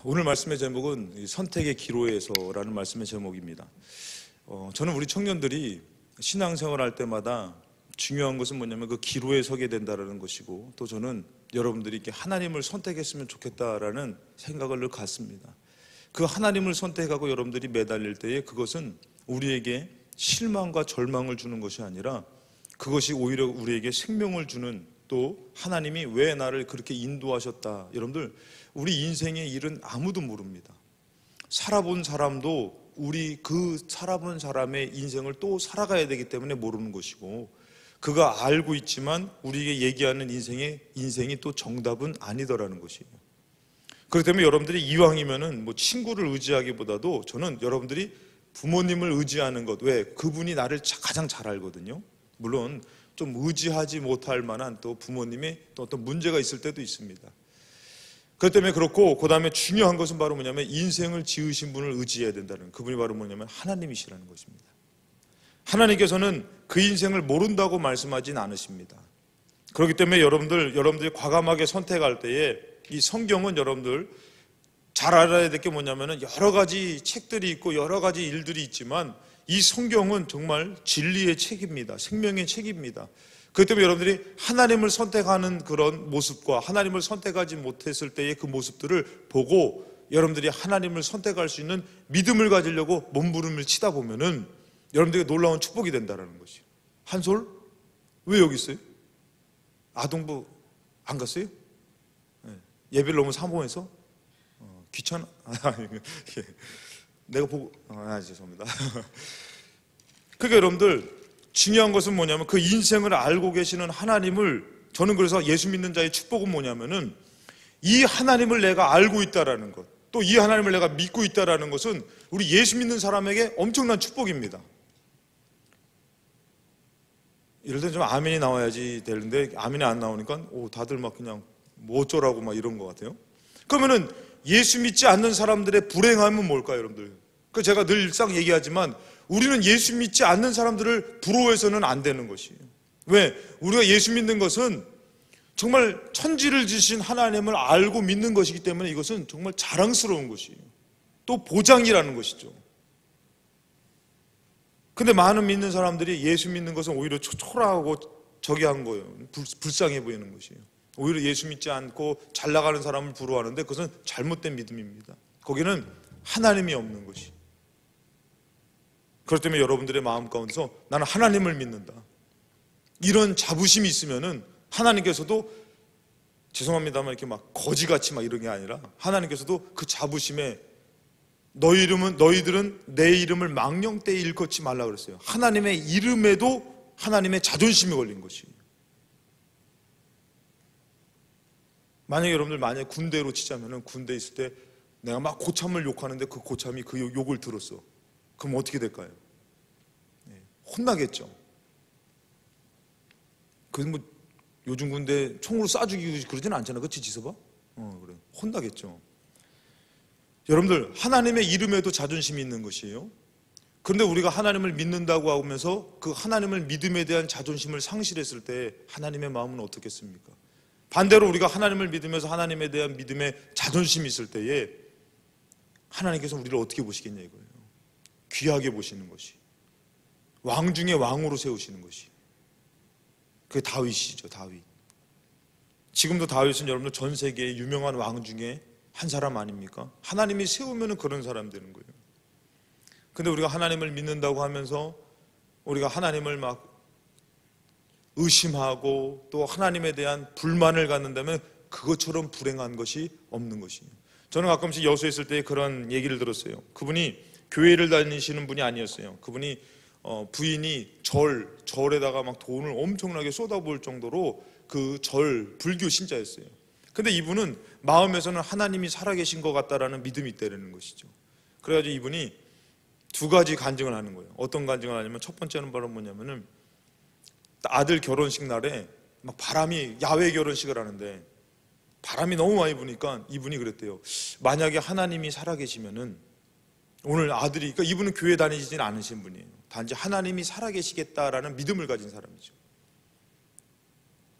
오늘 말씀의 제목은 선택의 기로에서라는 말씀의 제목입니다. 저는 우리 청년들이 신앙생활할 때마다 중요한 것은 뭐냐면 그 기로에 서게 된다는 것이고, 또 저는 여러분들이 이렇게 하나님을 선택했으면 좋겠다라는 생각을 늘 갖습니다. 그 하나님을 선택하고 여러분들이 매달릴 때에 그것은 우리에게 실망과 절망을 주는 것이 아니라 그것이 오히려 우리에게 생명을 주는, 또 하나님이 왜 나를 그렇게 인도하셨다. 여러분들, 우리 인생의 일은 아무도 모릅니다. 살아본 사람도 우리 그 살아본 사람의 인생을 또 살아가야 되기 때문에 모르는 것이고, 그가 알고 있지만 우리에게 얘기하는 인생이 또 정답은 아니더라는 것이에요. 그렇기 때문에 여러분들이 이왕이면은 친구를 의지하기보다도 저는 여러분들이 부모님을 의지하는 것, 왜? 그분이 나를 가장 잘 알거든요. 물론 좀 의지하지 못할 만한 또 부모님의 또 어떤 문제가 있을 때도 있습니다. 그렇기 때문에 그렇고, 그 다음에 중요한 것은 바로 뭐냐면 인생을 지으신 분을 의지해야 된다는, 그분이 바로 뭐냐면 하나님이시라는 것입니다. 하나님께서는 그 인생을 모른다고 말씀하진 않으십니다. 그렇기 때문에 여러분들이 과감하게 선택할 때에 이 성경은 여러분들 잘 알아야 될 게 뭐냐면은 여러 가지 책들이 있고 여러 가지 일들이 있지만 이 성경은 정말 진리의 책입니다. 생명의 책입니다. 그렇기 때문에 여러분들이 하나님을 선택하는 그런 모습과 하나님을 선택하지 못했을 때의 그 모습들을 보고 여러분들이 하나님을 선택할 수 있는 믿음을 가지려고 몸부림을 치다 보면은 여러분들에게 놀라운 축복이 된다는 것이에요. 한솔? 왜 여기 있어요? 아동부 안 갔어요? 예배를 너무 사모해서? 귀찮아? 내가 보고, 죄송합니다. 그러니까 여러분들, 중요한 것은 뭐냐면 그 인생을 알고 계시는 하나님을, 저는 그래서 예수 믿는 자의 축복은 뭐냐면은 이 하나님을 내가 알고 있다라는 것, 또 이 하나님을 내가 믿고 있다라는 것은 우리 예수 믿는 사람에게 엄청난 축복입니다. 예를 들어 좀 아멘이 나와야지 되는데 아멘이 안 나오니까 다들 막 그냥 뭐 어쩌라고 막 이런 것 같아요. 그러면은 예수 믿지 않는 사람들의 불행함은 뭘까요, 여러분들? 그 제가 늘 일상 얘기하지만 우리는 예수 믿지 않는 사람들을 부러워해서는 안 되는 것이에요. 왜? 우리가 예수 믿는 것은 정말 천지를 지신 하나님을 알고 믿는 것이기 때문에 이것은 정말 자랑스러운 것이에요. 또 보장이라는 것이죠. 근데 많은 믿는 사람들이 예수 믿는 것은 오히려 초라하고 저기한 거예요. 불쌍해 보이는 것이에요. 오히려 예수 믿지 않고 잘 나가는 사람을 부러워하는데 그것은 잘못된 믿음입니다. 거기는 하나님이 없는 것이. 그렇기 때문에 여러분들의 마음 가운데서 나는 하나님을 믿는다, 이런 자부심이 있으면은 하나님께서도, 죄송합니다만 이렇게 막 거지같이 막 이런 게 아니라 하나님께서도 그 자부심에 너희들은 내 이름을 망령되이 일컫지 말라 그랬어요. 하나님의 이름에도 하나님의 자존심이 걸린 것이에요. 만약에 여러분들 군대로 치자면은 군대에 있을 때 내가 막 고참을 욕하는데 그 고참이 그 욕을 들었어. 그럼 어떻게 될까요? 혼나겠죠. 그래서 요즘 군대 총으로 쏴 죽이고 그러진 않잖아. 그렇지, 지서봐? 그래. 혼나겠죠. 여러분들, 하나님의 이름에도 자존심이 있는 것이에요. 그런데 우리가 하나님을 믿는다고 하면서 그 하나님을 믿음에 대한 자존심을 상실했을 때 하나님의 마음은 어떻겠습니까? 반대로 우리가 하나님을 믿으면서 하나님에 대한 믿음에 자존심이 있을 때에 하나님께서 우리를 어떻게 보시겠냐 이거예요. 귀하게 보시는 것이, 왕 중에 왕으로 세우시는 것이. 그게 다윗이죠. 다윗. 지금도 다윗은 여러분들 전 세계의 유명한 왕 중에 한 사람 아닙니까? 하나님이 세우면 그런 사람 되는 거예요. 근데 우리가 하나님을 믿는다고 하면서 우리가 하나님을 막 의심하고 또 하나님에 대한 불만을 갖는다면 그것처럼 불행한 것이 없는 것이에요. 저는 가끔씩 여수에 있을 때 그런 얘기를 들었어요. 그분이 교회를 다니시는 분이 아니었어요. 그분이 부인이 절에다가 막 돈을 엄청나게 쏟아부을 정도로 그 불교 신자였어요. 근데 이분은 마음에서는 하나님이 살아계신 것 같다라는 믿음이 있다는 것이죠. 그래가지고 이분이 두 가지 간증을 하는 거예요. 어떤 간증을 하냐면, 첫 번째는 바로 뭐냐면은 아들 결혼식 날에 막 야외 결혼식을 하는데 바람이 너무 많이 부니까 이분이 그랬대요. 만약에 하나님이 살아계시면은 오늘 아들이, 그러니까 이분은 교회 다니지는 않으신 분이에요. 단지 하나님이 살아계시겠다라는 믿음을 가진 사람이죠.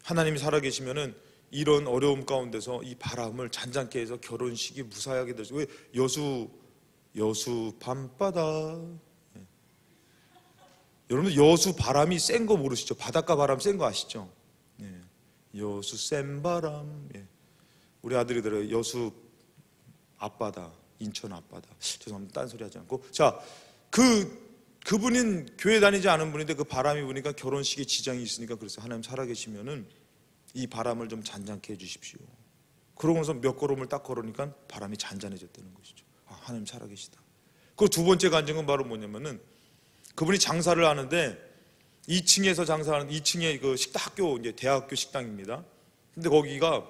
하나님이 살아계시면은 이런 어려움 가운데서 이 바람을 잔잔케 해서 결혼식이 무사하게 되죠. 왜? 여수 밤바다. 여러분들 여수 바람이 센 거 모르시죠? 바닷가 바람 센 거 아시죠? 여수 센 바람. 우리 아들이 들어요. 여수 앞바다, 인천 앞바다. 죄송합니다. 딴소리 하지 않고. 자, 그분은 교회 다니지 않은 분인데 그 바람이 부니까 결혼식에 지장이 있으니까 그래서 하나님 살아계시면은 이 바람을 좀 잔잔케 해주십시오. 그러고서 몇 걸음을 딱 걸으니까 바람이 잔잔해졌다는 것이죠. 아, 하나님 살아계시다. 그 두 번째 간증은 바로 뭐냐면은 그분이 장사를 하는데 2층에서 장사하는 2층에 그 학교 이제 대학교 식당입니다. 근데 거기가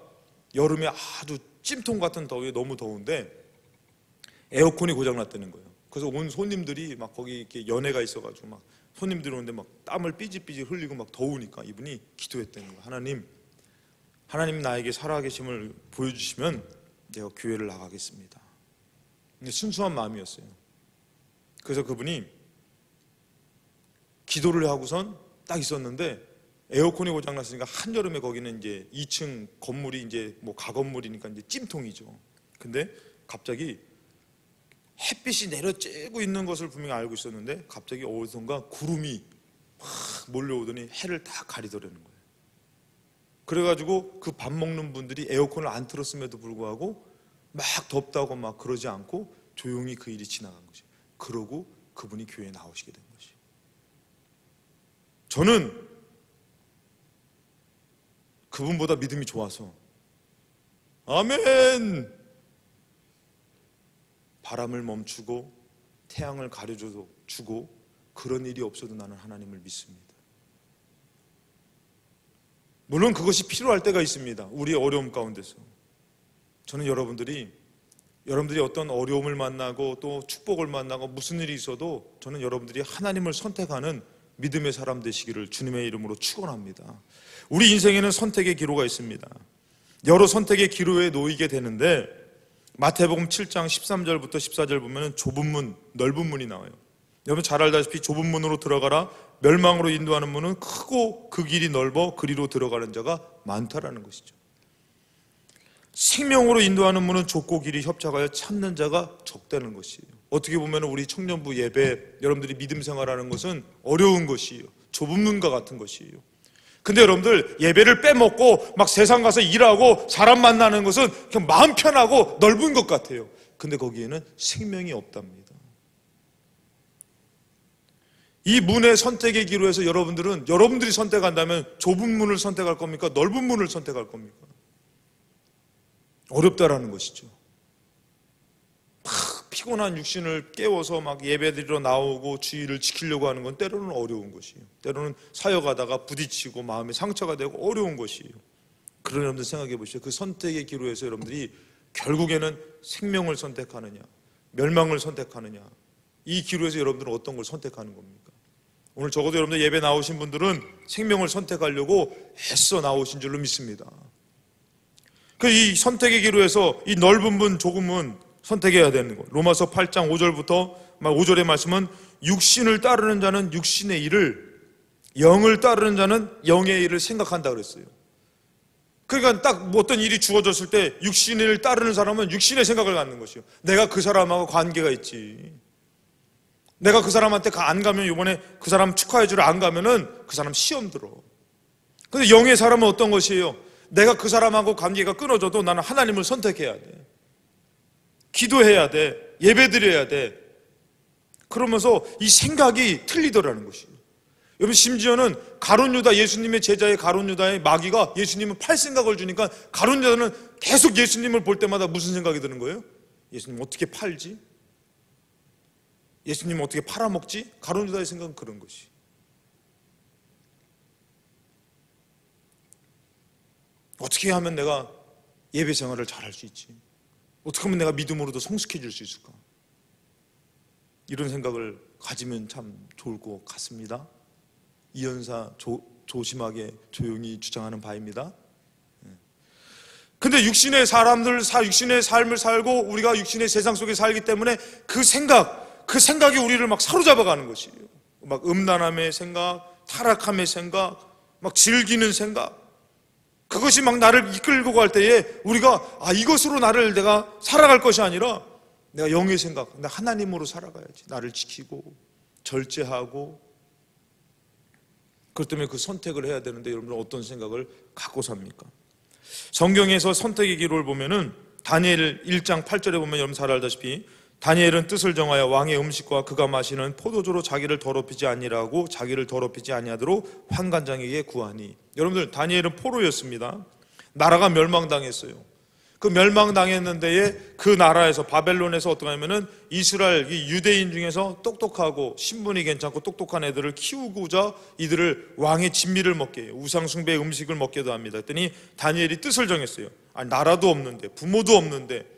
여름에 아주 찜통 같은 더위에 너무 더운데 에어컨이 고장 났다는 거예요. 그래서 온 손님들이 막 거기 이렇게 연회가 있어가지고 막 손님들이 오는데 막 땀을 삐질삐질 흘리고 막 더우니까 이분이 기도했다는 거예요. 하나님 나에게 살아계심을 보여주시면 내가 교회를 나가겠습니다. 근데 순수한 마음이었어요. 그래서 그분이 기도를 하고선 딱 있었는데 에어컨이 고장났으니까 한여름에 거기는 이제 2층 건물이 이제 뭐 가건물이니까 이제 찜통이죠. 근데 갑자기 햇빛이 내려쬐고 있는 것을 분명히 알고 있었는데 갑자기 어디선가 구름이 막 몰려오더니 해를 다 가리더라는 거예요. 그래가지고 그 밥 먹는 분들이 에어컨을 안 틀었음에도 불구하고 막 덥다고 막 그러지 않고 조용히 그 일이 지나간 거죠. 그러고 그분이 교회에 나오시게 된 것이에요. 저는 그분보다 믿음이 좋아서 아멘! 바람을 멈추고 태양을 가려줘도 주고 그런 일이 없어도 나는 하나님을 믿습니다. 물론 그것이 필요할 때가 있습니다. 우리의 어려움 가운데서. 저는 여러분들이 어떤 어려움을 만나고 또 축복을 만나고 무슨 일이 있어도 저는 여러분들이 하나님을 선택하는 믿음의 사람 되시기를 주님의 이름으로 축원합니다. 우리 인생에는 선택의 기로가 있습니다. 여러 선택의 기로에 놓이게 되는데 마태복음 7장 13절부터 14절 보면 좁은 문, 넓은 문이 나와요. 여러분 잘 알다시피 좁은 문으로 들어가라, 멸망으로 인도하는 문은 크고 그 길이 넓어 그리로 들어가는 자가 많다라는 것이죠. 생명으로 인도하는 문은 좁고 길이 협착하여 찾는 자가 적다는 것이에요. 어떻게 보면 우리 청년부 예배, 여러분들이 믿음 생활하는 것은 어려운 것이에요. 좁은 문과 같은 것이에요. 근데 여러분들 예배를 빼먹고 막 세상 가서 일하고 사람 만나는 것은 그냥 마음 편하고 넓은 것 같아요. 근데 거기에는 생명이 없답니다. 이 문의 선택의 기로에서 여러분들이 선택한다면 좁은 문을 선택할 겁니까? 넓은 문을 선택할 겁니까? 어렵다라는 것이죠. 막 피곤한 육신을 깨워서 막 예배드리러 나오고 주의를 지키려고 하는 건 때로는 어려운 것이에요. 때로는 사역하다가 부딪히고 마음에 상처가 되고 어려운 것이에요. 그런 여러분들 생각해 보시죠. 그 선택의 기로에서 여러분들이 결국에는 생명을 선택하느냐 멸망을 선택하느냐, 이 기로에서 여러분들은 어떤 걸 선택하는 겁니까? 오늘 적어도 여러분들 예배 나오신 분들은 생명을 선택하려고 애써 나오신 줄로 믿습니다. 이 선택의 기로에서 이 넓은 문, 좁은 문 선택해야 되는 것. 로마서 8장 5절부터 5절의 말씀은 육신을 따르는 자는 육신의 일을, 영을 따르는 자는 영의 일을 생각한다 그랬어요. 그러니까 딱 어떤 일이 주어졌을 때 육신을 따르는 사람은 육신의 생각을 갖는 것이요. 내가 그 사람하고 관계가 있지. 내가 그 사람한테 안 가면, 이번에 그 사람 축하해주러 안 가면은 그 사람 시험 들어. 근데 영의 사람은 어떤 것이에요? 내가 그 사람하고 관계가 끊어져도 나는 하나님을 선택해야 돼. 기도해야 돼. 예배드려야 돼. 그러면서 이 생각이 틀리더라는 것이에요. 여러분, 심지어는 가룟 유다, 예수님의 제자의 가룟 유다의 마귀가 예수님은 팔 생각을 주니까 가룟 유다는 계속 예수님을 볼 때마다 무슨 생각이 드는 거예요? 예수님 어떻게 팔지? 예수님 어떻게 팔아먹지? 가룟 유다의 생각은 그런 것이. 어떻게 하면 내가 예배 생활을 잘할 수 있지? 어떻게 하면 내가 믿음으로도 성숙해질 수 있을까? 이런 생각을 가지면 참 좋을 것 같습니다. 이연사 조심하게 조용히 주장하는 바입니다. 근데 육신의 삶을 살고 우리가 육신의 세상 속에 살기 때문에 그 생각이 우리를 막 사로잡아가는 것이에요. 막 음란함의 생각, 타락함의 생각, 막 즐기는 생각. 그것이 막 나를 이끌고 갈 때에 우리가 이것으로 나를 내가 살아갈 것이 아니라 내가 영의 생각, 나 하나님으로 살아가야지. 나를 지키고 절제하고. 그렇기 때문에 그 선택을 해야 되는데 여러분들 어떤 생각을 갖고 삽니까? 성경에서 선택의 기로를 보면은 다니엘 1장 8절에 보면 여러분 잘 알다시피 다니엘은 뜻을 정하여 왕의 음식과 그가 마시는 포도주로 자기를 더럽히지 아니라고 자기를 더럽히지 아니하도록 환관장에게 구하니. 여러분들 다니엘은 포로였습니다. 나라가 멸망당했어요. 그 멸망당했는데에 그 나라에서 바벨론에서 어떻게 하냐면은 이스라엘 유대인 중에서 똑똑하고 신분이 괜찮고 똑똑한 애들을 키우고자 이들을 왕의 진미를 먹게 해요. 우상 숭배의 음식을 먹게도 합니다. 그랬더니 다니엘이 뜻을 정했어요. 나라도 없는데 부모도 없는데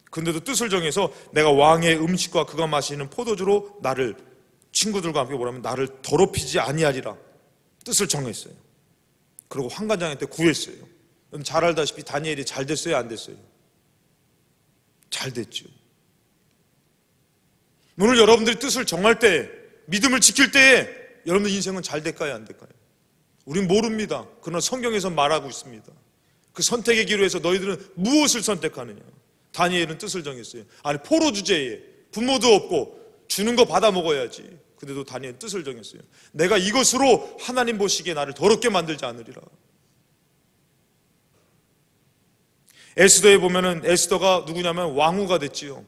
근데도 뜻을 정해서 내가 왕의 음식과 그가 마시는 포도주로 나를 친구들과 함께 뭐라면 나를 더럽히지 아니하리라 뜻을 정했어요. 그리고 환관장한테 구했어요. 잘 알다시피 다니엘이 잘 됐어요, 안 됐어요? 잘 됐죠. 오늘 여러분들이 뜻을 정할 때, 믿음을 지킬 때에 여러분들 인생은 잘 될까요, 안 될까요? 우린 모릅니다. 그러나 성경에서 말하고 있습니다. 그 선택의 기로에서 너희들은 무엇을 선택하느냐? 다니엘은 뜻을 정했어요. 포로 주제에 부모도 없고 주는 거 받아 먹어야지. 근데도 다니엘은 뜻을 정했어요. 내가 이것으로 하나님 보시기에 나를 더럽게 만들지 않으리라. 에스더에 보면은 에스더가 누구냐면 왕후가 됐지요.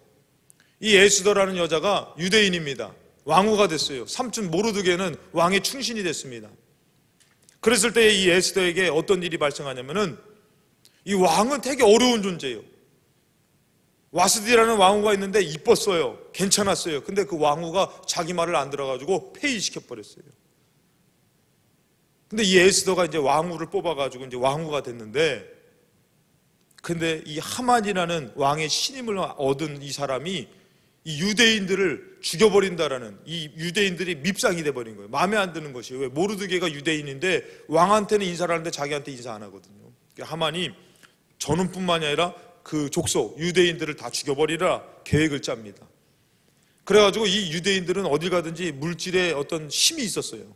이 에스더라는 여자가 유대인입니다. 왕후가 됐어요. 삼촌 모르드게는 왕의 충신이 됐습니다. 그랬을 때 이 에스더에게 어떤 일이 발생하냐면은 이 왕은 되게 어려운 존재예요. 와스디라는 왕후가 있는데 이뻤어요. 괜찮았어요. 근데 그 왕후가 자기 말을 안 들어가지고 폐위시켜버렸어요. 근데 이 에스더가 이제 왕후를 뽑아가지고 이제 왕후가 됐는데 근데 이 하만이라는 왕의 신임을 얻은 이 사람이 이 유대인들을 죽여버린다라는 이 유대인들이 밉상이 돼버린 거예요. 마음에 안 드는 것이에요. 왜? 모르드게가 유대인인데 왕한테는 인사를 하는데 자기한테 인사 안 하거든요. 하만이 전원뿐만이 아니라 그 족속 유대인들을 다 죽여버리라 계획을 짭니다. 그래가지고 이 유대인들은 어딜 가든지 물질에 어떤 힘이 있었어요.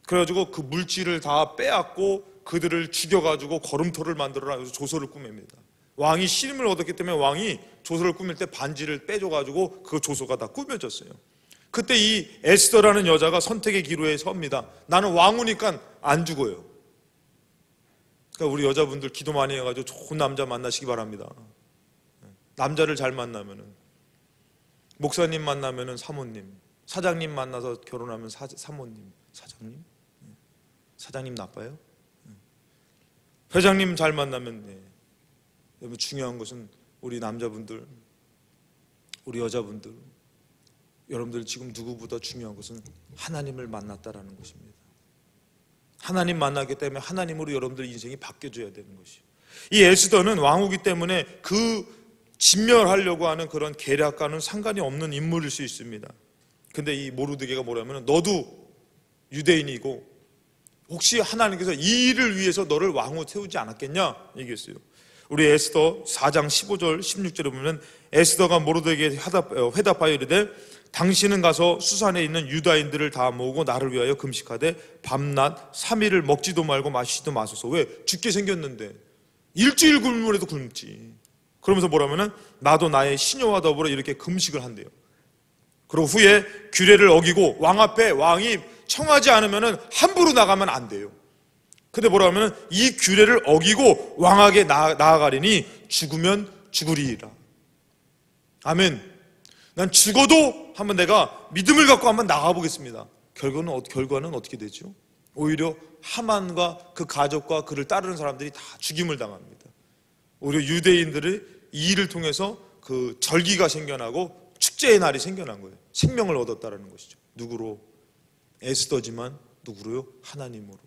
그래가지고 그 물질을 다 빼앗고 그들을 죽여가지고 걸음토를 만들어라. 그래서 조서를 꾸밉니다. 왕이 신임을 얻었기 때문에 왕이 조서를 꾸밀 때 반지를 빼줘가지고 그 조서가 다 꾸며졌어요. 그때 이 에스더라는 여자가 선택의 기로에 섭니다. 나는 왕후니까 안 죽어요. 그러니까 우리 여자분들 기도 많이 해가지고 좋은 남자 만나시기 바랍니다. 남자를 잘 만나면은 목사님 만나면은 사모님, 사장님 만나서 결혼하면 사모님, 사장님? 사장님 나빠요? 회장님 잘 만나면 여러분 중요한 것은 우리 남자분들, 우리 여자분들, 여러분들 지금 누구보다 중요한 것은 하나님을 만났다라는 것입니다. 하나님 만나기 때문에 하나님으로 여러분들 인생이 바뀌어져야 되는 것이에요. 이 에스더는 왕후기 때문에 그 진멸하려고 하는 그런 계략과는 상관이 없는 인물일 수 있습니다. 근데 이 모르드게가 뭐라면 너도 유대인이고 혹시 하나님께서 이 일을 위해서 너를 왕으로 세우지 않았겠냐 얘기했어요. 우리 에스더 4장 15절 16절에 보면 에스더가 모르드게에게 회답하여 이르되 당신은 가서 수산에 있는 유다인들을 다 모으고 나를 위하여 금식하되 밤낮 3일을 먹지도 말고 마시지도 마소서. 왜? 죽게 생겼는데 일주일 굶으래도 굶지. 그러면서 뭐라면은 나도 나의 시녀와 더불어 이렇게 금식을 한대요. 그리고 후에 규례를 어기고 왕 앞에 왕이 청하지 않으면은 함부로 나가면 안 돼요. 근데 뭐라면 이 규례를 어기고 왕에게 나아가리니 죽으면 죽으리라. 아멘. 난 죽어도 한번 내가 믿음을 갖고 한번 나가보겠습니다. 결과는 어떻게 되죠? 오히려 하만과 그 가족과 그를 따르는 사람들이 다 죽임을 당합니다. 오히려 유대인들이 이 일을 통해서 그 절기가 생겨나고 축제의 날이 생겨난 거예요. 생명을 얻었다라는 것이죠. 누구로? 에스더지만 누구로요? 하나님으로.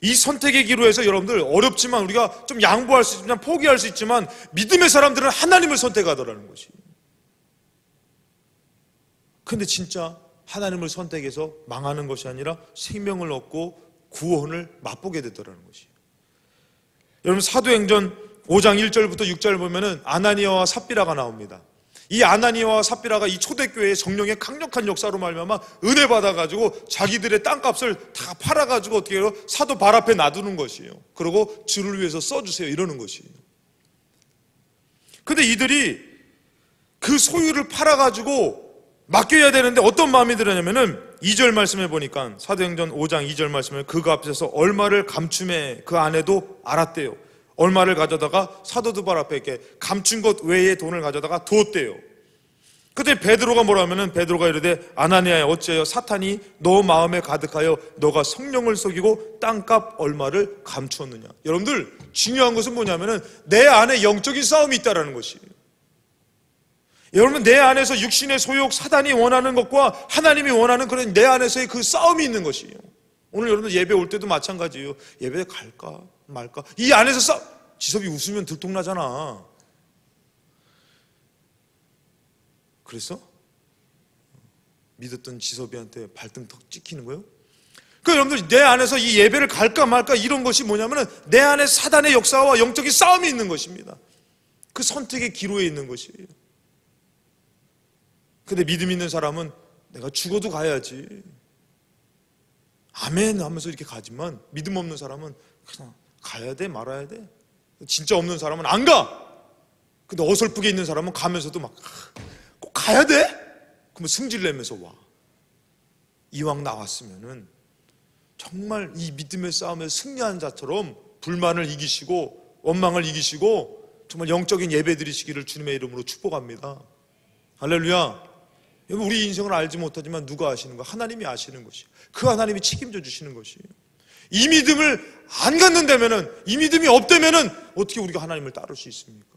이 선택의 기로에서 여러분들 어렵지만 우리가 좀 양보할 수 있지만 포기할 수 있지만 믿음의 사람들은 하나님을 선택하더라는 것이. 근데 진짜 하나님을 선택해서 망하는 것이 아니라 생명을 얻고 구원을 맛보게 되더라는 것이. 여러분 사도행전 5장 1절부터 6절 보면은 아나니아와 삽비라가 나옵니다. 이 아나니아와 삽비라가 이 초대교회의 성령의 강력한 역사로 말미암아 은혜 받아가지고 자기들의 땅값을 다 팔아가지고 어떻게 해요? 사도 발 앞에 놔두는 것이에요. 그리고 주를 위해서 써주세요 이러는 것이에요. 근데 이들이 그 소유를 팔아가지고 맡겨야 되는데 어떤 마음이 들었냐면은 2절 말씀해 보니까 사도행전 5장 2절 말씀에 그가 앞에서 얼마를 감춤해 그 아내도 알았대요. 얼마를 가져다가 사도들 발 앞에 이렇게 감춘 것 외에 돈을 가져다가 두었대요. 그때 베드로가 뭐라면은 베드로가 이르되 아나니아야 어찌하여 사탄이 너 마음에 가득하여 너가 성령을 속이고 땅값 얼마를 감추었느냐. 여러분들 중요한 것은 뭐냐면은 내 안에 영적인 싸움이 있다라는 것이에요. 여러분 내 안에서 육신의 소욕 사단이 원하는 것과 하나님이 원하는 그런 내 안에서의 그 싸움이 있는 것이에요. 오늘 여러분들 예배 올 때도 마찬가지예요. 예배 갈까 말까 이 안에서 지섭이 웃으면 들통나잖아. 그래서 믿었던 지섭이한테 발등턱 찍히는 거예요. 그 여러분들 내 안에서 이 예배를 갈까 말까 이런 것이 뭐냐면은 내 안에 사단의 역사와 영적인 싸움이 있는 것입니다. 그 선택의 기로에 있는 것이에요. 근데 믿음 있는 사람은 내가 죽어도 가야지 아멘 하면서 이렇게 가지만 믿음 없는 사람은 그냥 가야 돼 말아야 돼. 진짜 없는 사람은 안 가. 근데 어설프게 있는 사람은 가면서도 막 꼭 가야 돼? 그러면 승질 내면서 와. 이왕 나왔으면은 정말 이 믿음의 싸움에서 승리한 자처럼 불만을 이기시고 원망을 이기시고 정말 영적인 예배 드리시기를 주님의 이름으로 축복합니다. 할렐루야. 여러분 우리 인생을 알지 못하지만 누가 아시는 거? 하나님이 아시는 것이에요. 그 하나님이 책임져 주시는 것이에요. 이 믿음을 안 갖는다면은 이 믿음이 없다면은 어떻게 우리가 하나님을 따를 수 있습니까?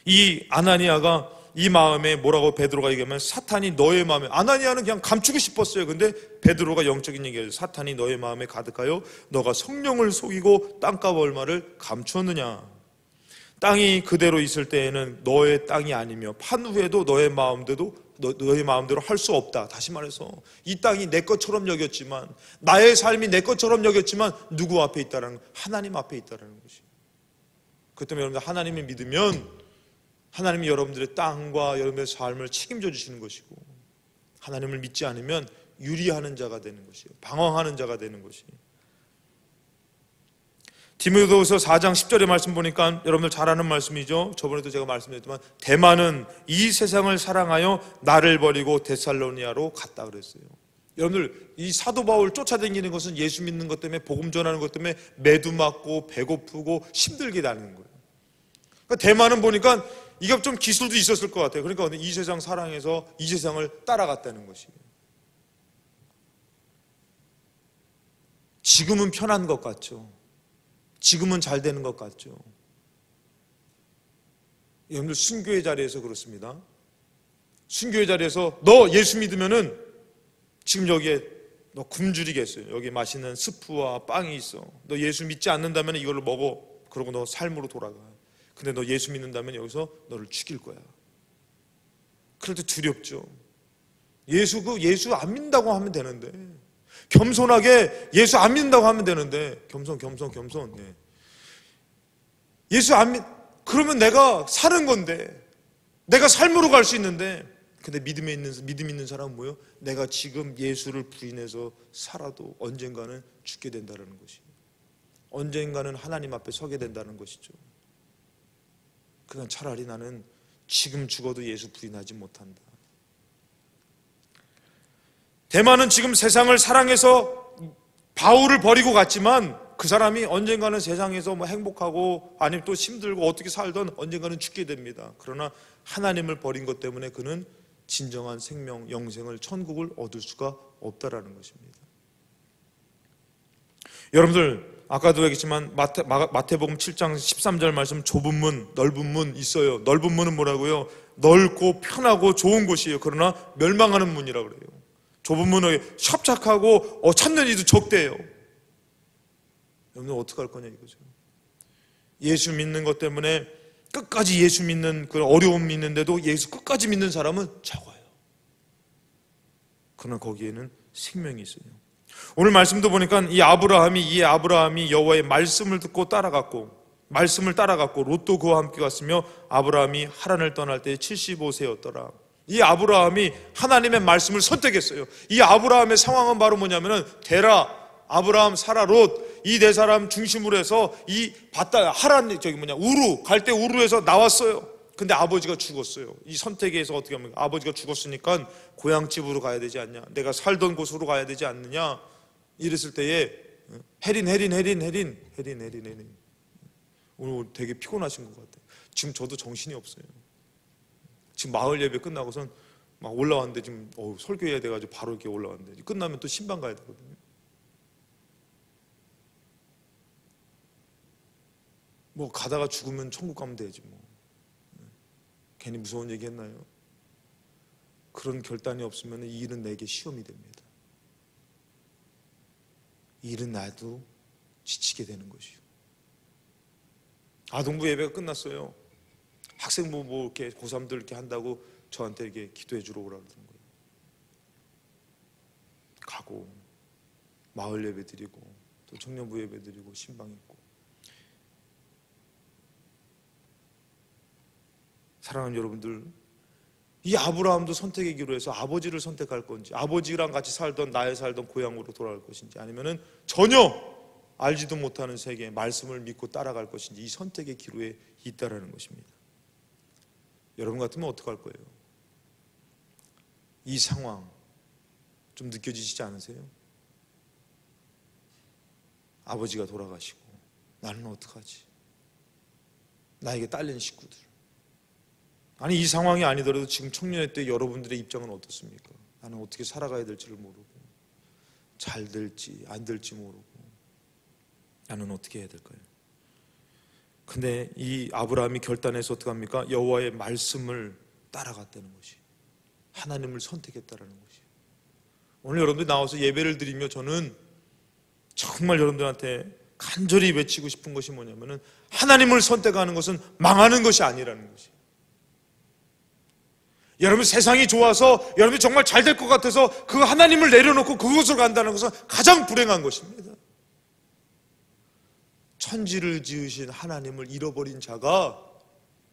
이 아나니아가 이 마음에 뭐라고 베드로가 얘기하면 사탄이 너의 마음에 아나니아는 그냥 감추고 싶었어요. 근데 베드로가 영적인 얘기예요. 사탄이 너의 마음에 가득하여 너가 성령을 속이고 땅값 얼마를 감추었느냐. 땅이 그대로 있을 때에는 너의 땅이 아니며 판 후에도 너의 마음대로 할 수 없다. 다시 말해서 이 땅이 내 것처럼 여겼지만 나의 삶이 내 것처럼 여겼지만 누구 앞에 있다라는 하나님 앞에 있다라는 것이에요. 그렇기 때문에 여러분들 하나님을 믿으면 하나님이 여러분들의 땅과 여러분들의 삶을 책임져 주시는 것이고 하나님을 믿지 않으면 유리하는 자가 되는 것이에요. 방황하는 자가 되는 것이에요. 디모데후서 4장 10절의 말씀 보니까 여러분들 잘 아는 말씀이죠. 저번에도 제가 말씀드렸지만 대만은 이 세상을 사랑하여 나를 버리고 데살로니아로 갔다 그랬어요. 여러분들 이 사도 바울 쫓아다니는 것은 예수 믿는 것 때문에 복음 전하는 것 때문에 매두 맞고 배고프고 힘들게 다니는 거예요. 그러니까 대만은 보니까 이게 좀 기술도 있었을 것 같아요. 그러니까 이 세상 사랑해서 이 세상을 따라갔다는 것이에요. 지금은 편한 것 같죠. 지금은 잘 되는 것 같죠. 여러분들 순교의 자리에서 그렇습니다. 순교의 자리에서 너 예수 믿으면은 지금 여기에 너 굶주리겠어요. 여기 맛있는 스프와 빵이 있어. 너 예수 믿지 않는다면 이걸로 먹어. 그러고 너 삶으로 돌아가. 근데 너 예수 믿는다면 여기서 너를 죽일 거야. 그럴 때 두렵죠. 예수 안 믿는다고 하면 되는데 겸손하게 예수 안 믿는다고 하면 되는데 겸손. 네. 예수 안 믿 그러면 내가 사는 건데 내가 삶으로 갈 수 있는데 근데 믿음 있는 사람은 뭐예요? 내가 지금 예수를 부인해서 살아도 언젠가는 죽게 된다는 것이에요. 언젠가는 하나님 앞에 서게 된다는 것이죠. 그냥 차라리 나는 지금 죽어도 예수 부인하지 못한다. 대만은 지금 세상을 사랑해서 바울을 버리고 갔지만 그 사람이 언젠가는 세상에서 뭐 행복하고 아니면 또 힘들고 어떻게 살던 언젠가는 죽게 됩니다. 그러나 하나님을 버린 것 때문에 그는 진정한 생명, 영생을 천국을 얻을 수가 없다라는 것입니다. 여러분들 아까도 얘기했지만 마태복음 7장 13절 말씀 좁은 문, 넓은 문 있어요. 넓은 문은 뭐라고요? 넓고 편하고 좋은 곳이에요. 그러나 멸망하는 문이라고 그래요. 좁은 문은 협착하고 찾는 이도 적대요. 여러분 어떻게 할 거냐 이거죠. 예수 믿는 것 때문에 끝까지 예수 믿는 그 어려움이 있는데도 예수 끝까지 믿는 사람은 적어요. 그러나 거기에는 생명이 있어요. 오늘 말씀도 보니까 이 아브라함이 여호와의 말씀을 듣고 따라갔고 말씀을 따라갔고 롯도 그와 함께 갔으며 아브라함이 하란을 떠날 때 75세였더라. 이 아브라함이 하나님의 말씀을 선택했어요. 이 아브라함의 상황은 바로 뭐냐면은 데라, 아브라함, 사라, 롯 이 네 사람 중심으로 해서 이 하란 우루 갈 때 우루에서 나왔어요. 근데 아버지가 죽었어요. 이 선택에 의해서 어떻게 합니까? 아버지가 죽었으니까 고향집으로 가야 되지 않냐, 내가 살던 곳으로 가야 되지 않느냐, 이랬을 때에 해린 오늘 되게 피곤하신 것 같아요. 지금 저도 정신이 없어요. 지금 마을 예배 끝나고선 막 올라왔는데 지금 설교해야 돼가지고 바로 이렇게 올라왔는데 끝나면 또 신방 가야 되거든요. 뭐 가다가 죽으면 천국 가면 되지 뭐. 괜히 무서운 얘기 했나요? 그런 결단이 없으면 이 일은 내게 시험이 됩니다. 이 일은 나도 지치게 되는 것이요. 아동부 예배가 끝났어요. 학생부 뭐 이렇게 고3들 이렇게 한다고 저한테 이렇게 기도해 주러 오라고 그러는 거예요. 가고 마을 예배 드리고 또 청년부 예배 드리고 신방 있고. 사랑하는 여러분들, 이 아브라함도 선택의 기로 해서 아버지를 선택할 건지, 아버지랑 같이 살던 나의 살던 고향으로 돌아갈 것인지, 아니면은 전혀 알지도 못하는 세계의 말씀을 믿고 따라갈 것인지, 이 선택의 기로에 있다라는 것입니다. 여러분 같으면 어떡할 거예요? 이 상황 좀 느껴지시지 않으세요? 아버지가 돌아가시고 나는 어떡하지? 나에게 딸린 식구들. 아니 이 상황이 아니더라도 지금 청년의 때 여러분들의 입장은 어떻습니까? 나는 어떻게 살아가야 될지를 모르고, 잘 될지 안 될지 모르고, 나는 어떻게 해야 될까요? 근데 이 아브라함이 결단해서 어떻게 합니까? 여호와의 말씀을 따라갔다는 것이, 하나님을 선택했다는 것이. 오늘 여러분들이 나와서 예배를 드리며 저는 정말 여러분들한테 간절히 외치고 싶은 것이 뭐냐면은, 하나님을 선택하는 것은 망하는 것이 아니라는 것이. 여러분 세상이 좋아서 여러분이 정말 잘 될 것 같아서 그 하나님을 내려놓고 그곳으로 간다는 것은 가장 불행한 것입니다. 천지를 지으신 하나님을 잃어버린 자가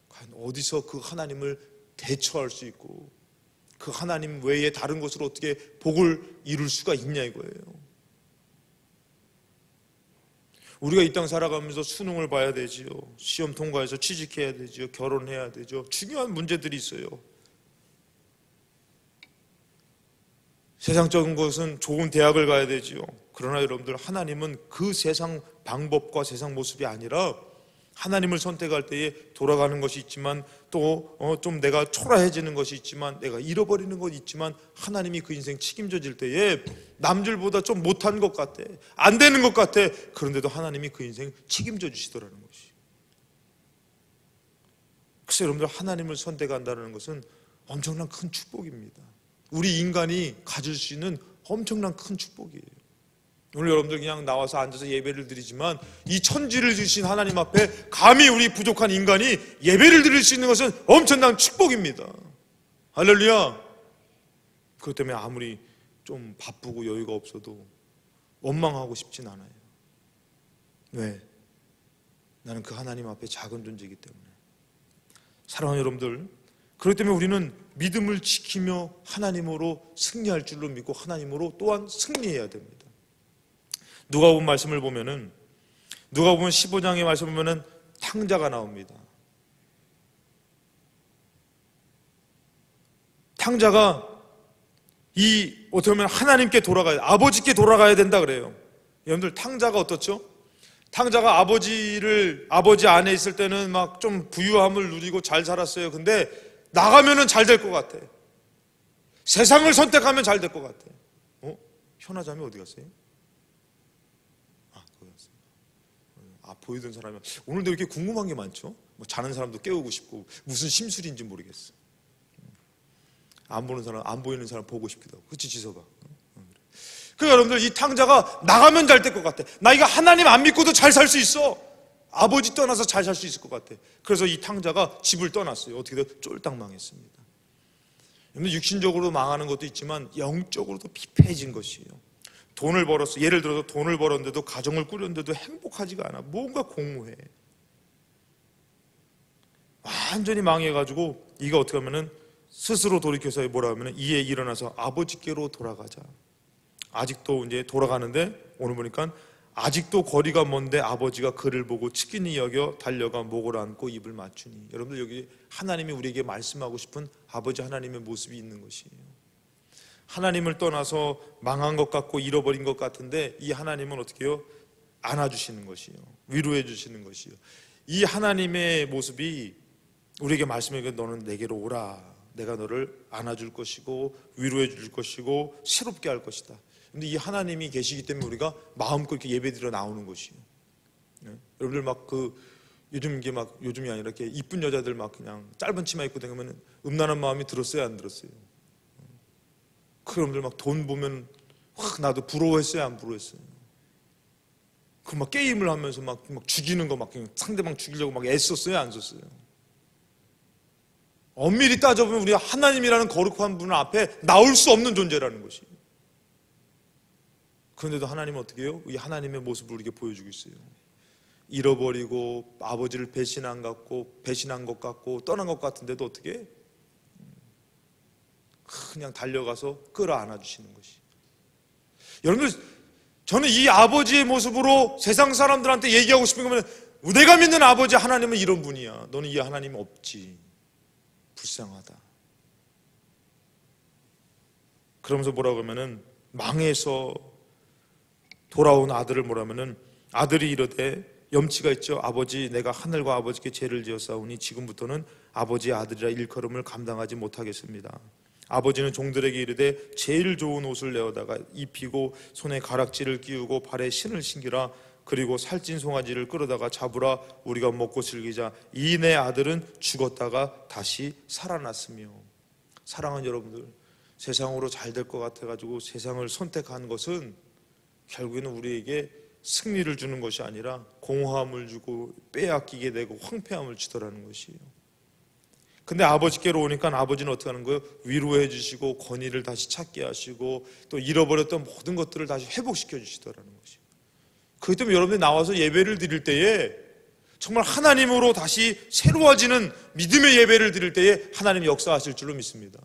과연 어디서 그 하나님을 대처할 수 있고 그 하나님 외에 다른 것으로 어떻게 복을 이룰 수가 있냐 이거예요. 우리가 이 땅 살아가면서 수능을 봐야 되지요. 시험 통과해서 취직해야 되지요. 결혼해야 되죠. 중요한 문제들이 있어요. 세상적인 것은 좋은 대학을 가야 되지요. 그러나 여러분들, 하나님은 그 세상 방법과 세상 모습이 아니라 하나님을 선택할 때에 돌아가는 것이 있지만 또 좀 내가 초라해지는 것이 있지만 내가 잃어버리는 것이 있지만 하나님이 그 인생 책임져질 때에 남들보다 좀 못한 것 같아, 안 되는 것 같아, 그런데도 하나님이 그 인생 책임져 주시더라는 것이. 그래서 여러분들, 하나님을 선택한다는 것은 엄청난 큰 축복입니다. 우리 인간이 가질 수 있는 엄청난 큰 축복이에요. 오늘 여러분들 그냥 나와서 앉아서 예배를 드리지만 이 천지를 지으신 하나님 앞에 감히 우리 부족한 인간이 예배를 드릴 수 있는 것은 엄청난 축복입니다. 할렐루야. 그것 때문에 아무리 좀 바쁘고 여유가 없어도 원망하고 싶진 않아요. 왜? 나는 그 하나님 앞에 작은 존재이기 때문에. 사랑하는 여러분들, 그렇기 때문에 우리는 믿음을 지키며 하나님으로 승리할 줄로 믿고 하나님으로 또한 승리해야 됩니다. 누가복음 말씀을 보면은, 누가복음 15장의 말씀을 보면은 탕자가 나옵니다. 탕자가 어떻게 보면 하나님께 돌아가야, 아버지께 돌아가야 된다 그래요. 여러분들, 탕자가 어떻죠? 탕자가 아버지 안에 있을 때는 막 좀 부유함을 누리고 잘 살았어요. 근데 나가면은 잘 될 것 같아. 세상을 선택하면 잘 될 것 같아. 현아자매 어디 갔어요? 거기 갔어요. 보이던 사람이 오늘도 이렇게 궁금한 게 많죠? 뭐 자는 사람도 깨우고 싶고 무슨 심술인지 모르겠어. 안 보는 사람, 안 보이는 사람 보고 싶기도 하고. 그치, 지서가? 그러니까 여러분들, 이 탕자가 나가면 잘 될 것 같아. 나 이거 하나님 안 믿고도 잘 살 수 있어. 아버지 떠나서 잘 살 수 있을 것 같아. 그래서 이 탕자가 집을 떠났어요. 어떻게든 쫄딱 망했습니다. 육신적으로 망하는 것도 있지만 영적으로도 피폐해진 것이에요. 돈을 벌었어. 예를 들어서 돈을 벌었는데도, 가정을 꾸렸는데도 행복하지가 않아. 뭔가 공허해. 완전히 망해가지고 이가 어떻게 하면은 스스로 돌이켜서 뭐라 하면은 이에 일어나서 아버지께로 돌아가자. 아직도 이제 돌아가는데 오늘 보니까 아직도 거리가 먼데 아버지가 그를 보고 치킨이 여겨 달려가 목을 안고 입을 맞추니. 여러분들 여기 하나님이 우리에게 말씀하고 싶은 아버지 하나님의 모습이 있는 것이에요. 하나님을 떠나서 망한 것 같고 잃어버린 것 같은데 이 하나님은 어떻게 해요? 안아주시는 것이요, 위로해 주시는 것이요. 이 하나님의 모습이 우리에게 말씀해, 너는 내게로 오라. 내가 너를 안아줄 것이고 위로해 줄 것이고 새롭게 할 것이다. 근데 이 하나님이 계시기 때문에 우리가 마음껏 이렇게 예배드려 나오는 것이에요. 네? 여러분들 막 요즘 이게 막 요즘이 아니라 이렇게 이쁜 여자들 막 그냥 짧은 치마 입고 다니면 음란한 마음이 들었어요, 안 들었어요? 그 여러분들 막 돈 보면 확 나도 부러워했어요, 안 부러워했어요? 그 막 게임을 하면서 막 죽이는 거 막 상대방 죽이려고 막 애썼어요, 안 썼어요? 엄밀히 따져보면 우리가 하나님이라는 거룩한 분 앞에 나올 수 없는 존재라는 것이. 그런데도 하나님은 어떻게 해요? 이 하나님의 모습을 우리에게 보여주고 있어요. 잃어버리고 아버지를 배신한 것 같고 떠난 것 같은데도 어떻게 해? 그냥 달려가서 끌어안아 주시는 것이. 여러분들, 저는 이 아버지의 모습으로 세상 사람들한테 얘기하고 싶은 거면, 내가 믿는 아버지 하나님은 이런 분이야. 너는 이 하나님 없지. 불쌍하다. 그러면서 뭐라고 하면은, 망해서 돌아온 아들을 뭐라면은, 아들이 이르되 염치가 있죠. 아버지, 내가 하늘과 아버지께 죄를 지었사오니 지금부터는 아버지의 아들이라 일컬음을 감당하지 못하겠습니다. 아버지는 종들에게 이르되 제일 좋은 옷을 내어다가 입히고 손에 가락지를 끼우고 발에 신을 신기라. 그리고 살찐 송아지를 끌어다가 잡으라. 우리가 먹고 즐기자. 이 내 아들은 죽었다가 다시 살아났으며. 사랑하는 여러분들, 세상으로 잘 될 것 같아가지고 세상을 선택한 것은 결국에는 우리에게 승리를 주는 것이 아니라 공허함을 주고 빼앗기게 되고 황폐함을 주더라는 것이에요. 근데 아버지께로 오니까 아버지는 어떻게 하는 거예요? 위로해 주시고 권위를 다시 찾게 하시고 또 잃어버렸던 모든 것들을 다시 회복시켜 주시더라는 것이에요. 그렇기 때문에 여러분들이 나와서 예배를 드릴 때에 정말 하나님으로 다시 새로워지는 믿음의 예배를 드릴 때에 하나님이 역사하실 줄로 믿습니다.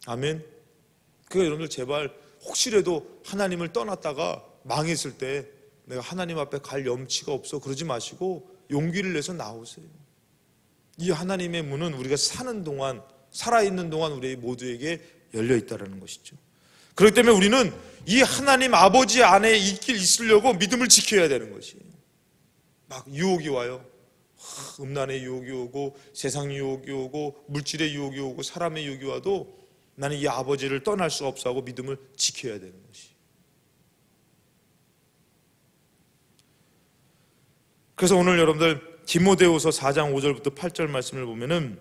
아멘. 그러니까 여러분들 제발 혹시라도 하나님을 떠났다가 망했을 때 내가 하나님 앞에 갈 염치가 없어 그러지 마시고 용기를 내서 나오세요. 이 하나님의 문은 우리가 사는 동안, 살아있는 동안 우리 모두에게 열려 있다는 것이죠. 그렇기 때문에 우리는 이 하나님 아버지 안에 있으려고 믿음을 지켜야 되는 것이에요. 막 유혹이 와요. 음란의 유혹이 오고 세상 유혹이 오고 물질의 유혹이 오고 사람의 유혹이 와도 나는 이 아버지를 떠날 수 없어 하고 믿음을 지켜야 되는 것이에요. 그래서 오늘 여러분들 디모데후서 4장 5절부터 8절 말씀을 보면은,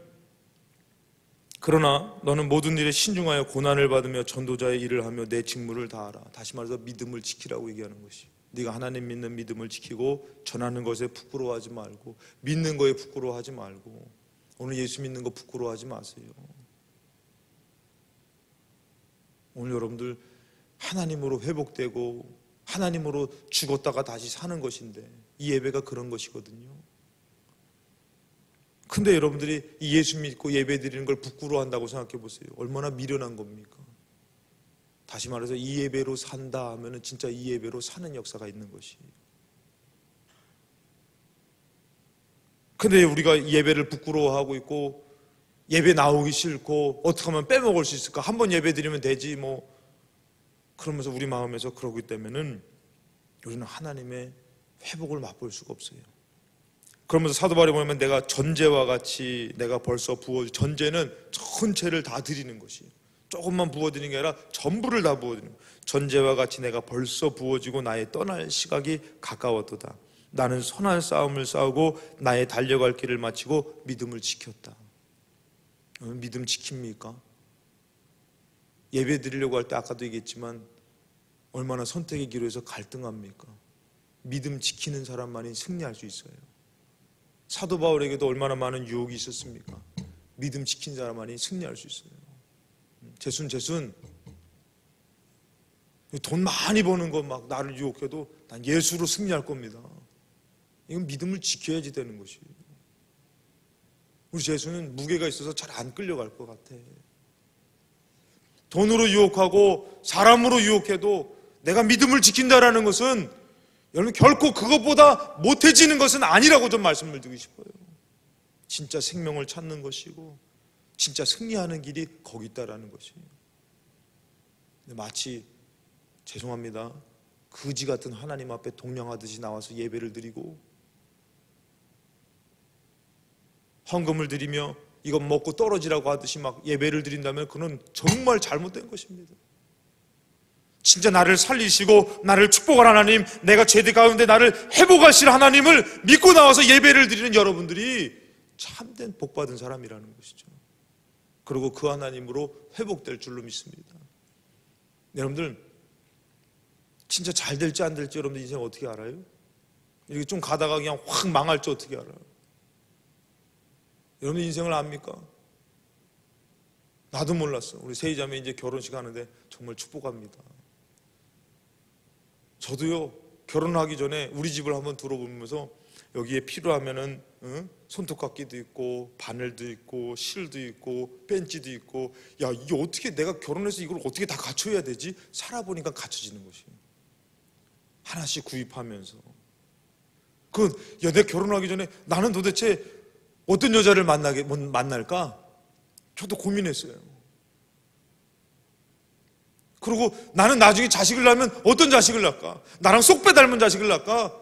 그러나 너는 모든 일에 신중하여 고난을 받으며 전도자의 일을 하며 내 직무를 다하라. 다시 말해서 믿음을 지키라고 얘기하는 것이. 네가 하나님 믿는 믿음을 지키고 전하는 것에 부끄러워하지 말고 믿는 거에 부끄러워하지 말고 오늘 예수 믿는 거 부끄러워하지 마세요. 오늘 여러분들 하나님으로 회복되고 하나님으로 죽었다가 다시 사는 것인데 이 예배가 그런 것이거든요. 근데 여러분들이 이 예수 믿고 예배 드리는 걸 부끄러워한다고 생각해 보세요. 얼마나 미련한 겁니까? 다시 말해서 이 예배로 산다 하면은 진짜 이 예배로 사는 역사가 있는 것이에요. 근데 우리가 이 예배를 부끄러워하고 있고 예배 나오기 싫고 어떻게 하면 빼먹을 수 있을까? 한 번 예배 드리면 되지 뭐 그러면서 우리 마음에서 그러기 때문에는 우리는 하나님의 회복을 맛볼 수가 없어요. 그러면서 사도 바울에 보면 내가 전제와 같이 내가 벌써 전제는 전체를 다 드리는 것이에요. 조금만 부어드리는 게 아니라 전부를 다 부어드리는 거예요. 전제와 같이 내가 벌써 부어지고 나의 떠날 시각이 가까웠도다. 나는 선한 싸움을 싸우고 나의 달려갈 길을 마치고 믿음을 지켰다. 믿음 지킵니까? 예배 드리려고 할 때 아까도 얘기했지만 얼마나 선택의 기로에서 갈등합니까? 믿음 지키는 사람만이 승리할 수 있어요. 사도 바울에게도 얼마나 많은 유혹이 있었습니까? 믿음 지킨 사람만이 승리할 수 있어요. 재순 돈 많이 버는 거 막 나를 유혹해도 난 예수로 승리할 겁니다. 이건 믿음을 지켜야지 되는 것이에요. 우리 재수는 무게가 있어서 잘 안 끌려갈 것 같아. 돈으로 유혹하고 사람으로 유혹해도 내가 믿음을 지킨다라는 것은 여러분 결코 그것보다 못해지는 것은 아니라고 좀 말씀을 드리고 싶어요. 진짜 생명을 찾는 것이고 진짜 승리하는 길이 거기 있다라는 것이에요. 마치 죄송합니다. 거지 같은 하나님 앞에 동냥하듯이 나와서 예배를 드리고 헌금을 드리며 이것 먹고 떨어지라고 하듯이 막 예배를 드린다면 그건 정말 잘못된 것입니다. 진짜 나를 살리시고 나를 축복할 하나님, 내가 죄들 가운데 나를 회복하실 하나님을 믿고 나와서 예배를 드리는 여러분들이 참된 복받은 사람이라는 것이죠. 그리고 그 하나님으로 회복될 줄로 믿습니다. 여러분들 진짜 잘 될지 안 될지 여러분들 인생 어떻게 알아요? 이렇게 좀 가다가 그냥 확 망할지 어떻게 알아요? 여러분 인생을 압니까? 나도 몰랐어. 우리 세이자매 이제 결혼식 하는데 정말 축복합니다. 저도요 결혼하기 전에 우리 집을 한번 들어보면서 여기에 필요하면은 손톱깎이도 있고 바늘도 있고 실도 있고 벤치도 있고, 야 이게 어떻게 내가 결혼해서 이걸 어떻게 다 갖춰야 되지? 살아보니까 갖춰지는 것이에요. 하나씩 구입하면서 내가 결혼하기 전에 나는 도대체 어떤 여자를 만날까? 저도 고민했어요. 그리고 나는 나중에 자식을 낳으면 어떤 자식을 낳을까? 나랑 쏙 빼닮은 자식을 낳을까?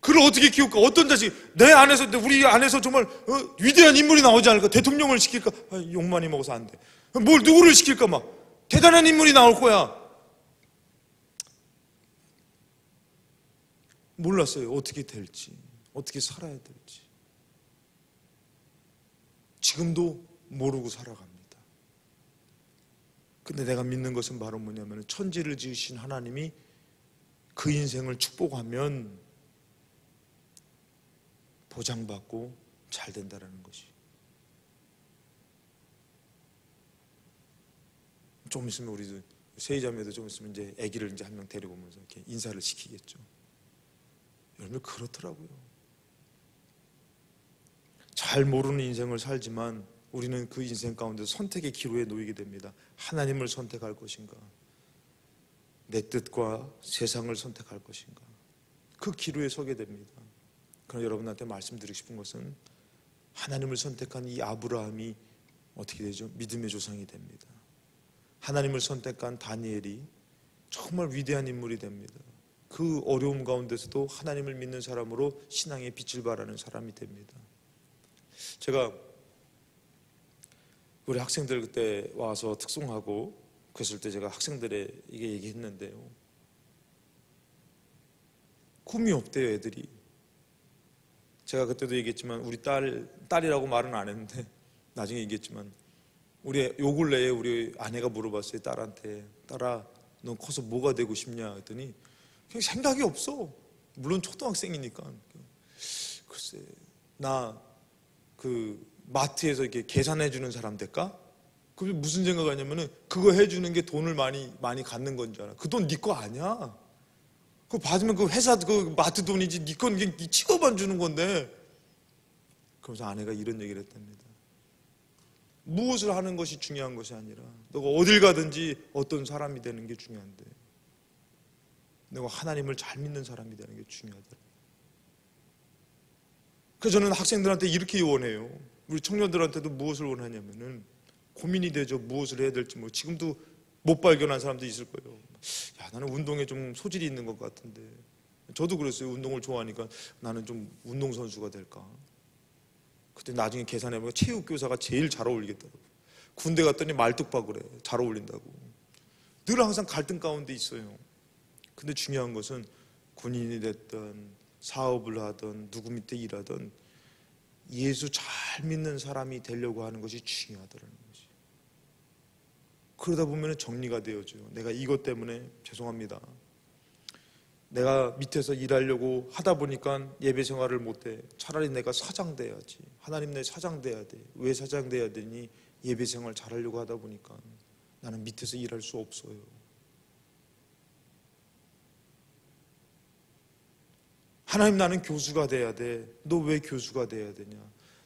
그를 어떻게 키울까? 어떤 자식? 우리 안에서 정말 위대한 인물이 나오지 않을까? 대통령을 시킬까? 욕 많이 먹어서 안 돼. 누구를 시킬까? 막 대단한 인물이 나올 거야. 몰랐어요. 어떻게 될지, 어떻게 살아야 될지. 지금도 모르고 살아갑니다. 근데 내가 믿는 것은 바로 뭐냐면 천지를 지으신 하나님이 그 인생을 축복하면 보장받고 잘 된다는 것이. 좀 있으면 우리도 세이자매도 좀 있으면 이제 아기를 이제 한 명 데리고 오면서 이렇게 인사를 시키겠죠. 여러분 그렇더라고요. 잘 모르는 인생을 살지만 우리는 그 인생 가운데 선택의 기로에 놓이게 됩니다. 하나님을 선택할 것인가, 내 뜻과 세상을 선택할 것인가, 그 기로에 서게 됩니다. 그러나 여러분한테 말씀드리고 싶은 것은 하나님을 선택한 이 아브라함이 어떻게 되죠? 믿음의 조상이 됩니다. 하나님을 선택한 다니엘이 정말 위대한 인물이 됩니다. 그 어려움 가운데서도 하나님을 믿는 사람으로 신앙의 빛을 발하는 사람이 됩니다. 제가 우리 학생들 그때 와서 특송하고 그랬을 때 제가 학생들에게 얘기했는데요, 꿈이 없대요 애들이. 제가 그때도 얘기했지만 우리 딸이라고 말은 안 했는데 나중에 얘기했지만 우리 요 근래에 우리 아내가 물어봤어요. 딸한테, 딸아 넌 커서 뭐가 되고 싶냐 했더니 그냥 생각이 없어. 물론 초등학생이니까. 글쎄 나 그 마트에서 이렇게 계산해 주는 사람 될까? 그게 무슨 생각하냐면은 그거 해주는 게 돈을 많이 갖는 건 줄 알아. 그 돈 네 거 아니야. 그거 받으면 그 회사 그 마트 돈이지 네 건 네 취급만 주는 건데. 그러면서 아내가 이런 얘기를 했답니다. 무엇을 하는 것이 중요한 것이 아니라 너가 어딜 가든지 어떤 사람이 되는 게 중요한데 너가 하나님을 잘 믿는 사람이 되는 게 중요하더라. 그래서 저는 학생들한테 이렇게 원해요. 우리 청년들한테도 무엇을 원하냐면은 고민이 되죠. 무엇을 해야 될지. 지금도 못 발견한 사람도 있을 거예요. 야, 나는 운동에 좀 소질이 있는 것 같은데. 저도 그랬어요. 운동을 좋아하니까 나는 좀 운동선수가 될까. 그때 나중에 계산해보니까 체육교사가 제일 잘 어울리겠더라고요. 군대 갔더니 말뚝박을 해. 잘 어울린다고. 늘 항상 갈등 가운데 있어요. 근데 중요한 것은 군인이 됐든 사업을 하든 누구 밑에 일하든 예수 잘 믿는 사람이 되려고 하는 것이 중요하다는 것이. 그러다 보면 정리가 되어져요. 내가 이것 때문에 죄송합니다. 내가 밑에서 일하려고 하다 보니까 예배 생활을 못해. 차라리 내가 사장 돼야지. 하나님 내 사장 돼야 돼. 왜 사장 돼야 되니? 예배 생활 잘하려고 하다 보니까 나는 밑에서 일할 수 없어요. 하나님 나는 교수가 돼야 돼. 너 왜 교수가 돼야 되냐?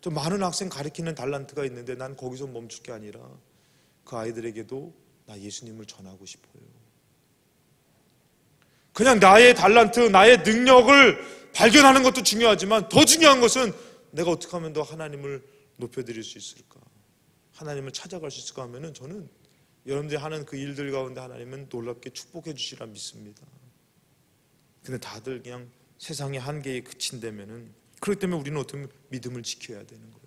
또 많은 학생 가르치는 달란트가 있는데 난 거기서 멈출 게 아니라 그 아이들에게도 나 예수님을 전하고 싶어요. 그냥 나의 달란트, 나의 능력을 발견하는 것도 중요하지만 더 중요한 것은 내가 어떻게 하면 더 하나님을 높여드릴 수 있을까, 하나님을 찾아갈 수 있을까 하면은 저는 여러분들이 하는 그 일들 가운데 하나님은 놀랍게 축복해 주시리라 믿습니다. 근데 다들 그냥 세상의 한계에 그친다면은, 그렇기 때문에 우리는 어떻게 믿음을 지켜야 되는 거예요.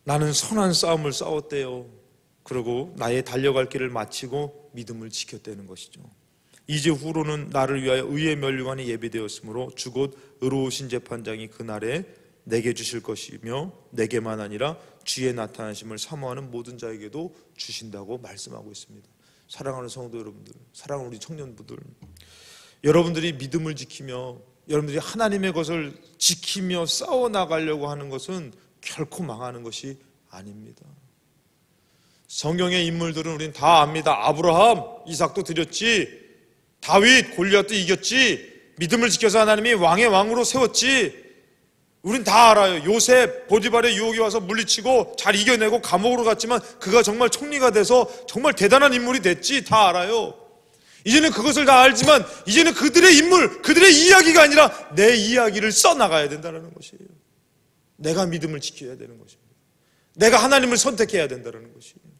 나는 선한 싸움을 싸웠대요. 그리고 나의 달려갈 길을 마치고 믿음을 지켰다는 것이죠. 이제 후로는 나를 위하여 의의 면류관이 예비되었으므로 주 곧 의로우신 재판장이 그날에 내게 주실 것이며 내게만 아니라 주의 나타나심을 사모하는 모든 자에게도 주신다고 말씀하고 있습니다. 사랑하는 성도 여러분들, 사랑하는 우리 청년부들, 여러분들이 믿음을 지키며 여러분들이 하나님의 것을 지키며 싸워나가려고 하는 것은 결코 망하는 것이 아닙니다. 성경의 인물들은 우리는 다 압니다. 아브라함, 이삭도 드렸지, 다윗, 골리앗도 이겼지, 믿음을 지켜서 하나님이 왕의 왕으로 세웠지, 우린 다 알아요. 요셉, 보디발의 유혹이 와서 물리치고 잘 이겨내고 감옥으로 갔지만 그가 정말 총리가 돼서 정말 대단한 인물이 됐지, 다 알아요. 이제는 그것을 다 알지만 이제는 그들의 인물, 그들의 이야기가 아니라 내 이야기를 써나가야 된다는 것이에요. 내가 믿음을 지켜야 되는 것입니다. 내가 하나님을 선택해야 된다는 것이에요.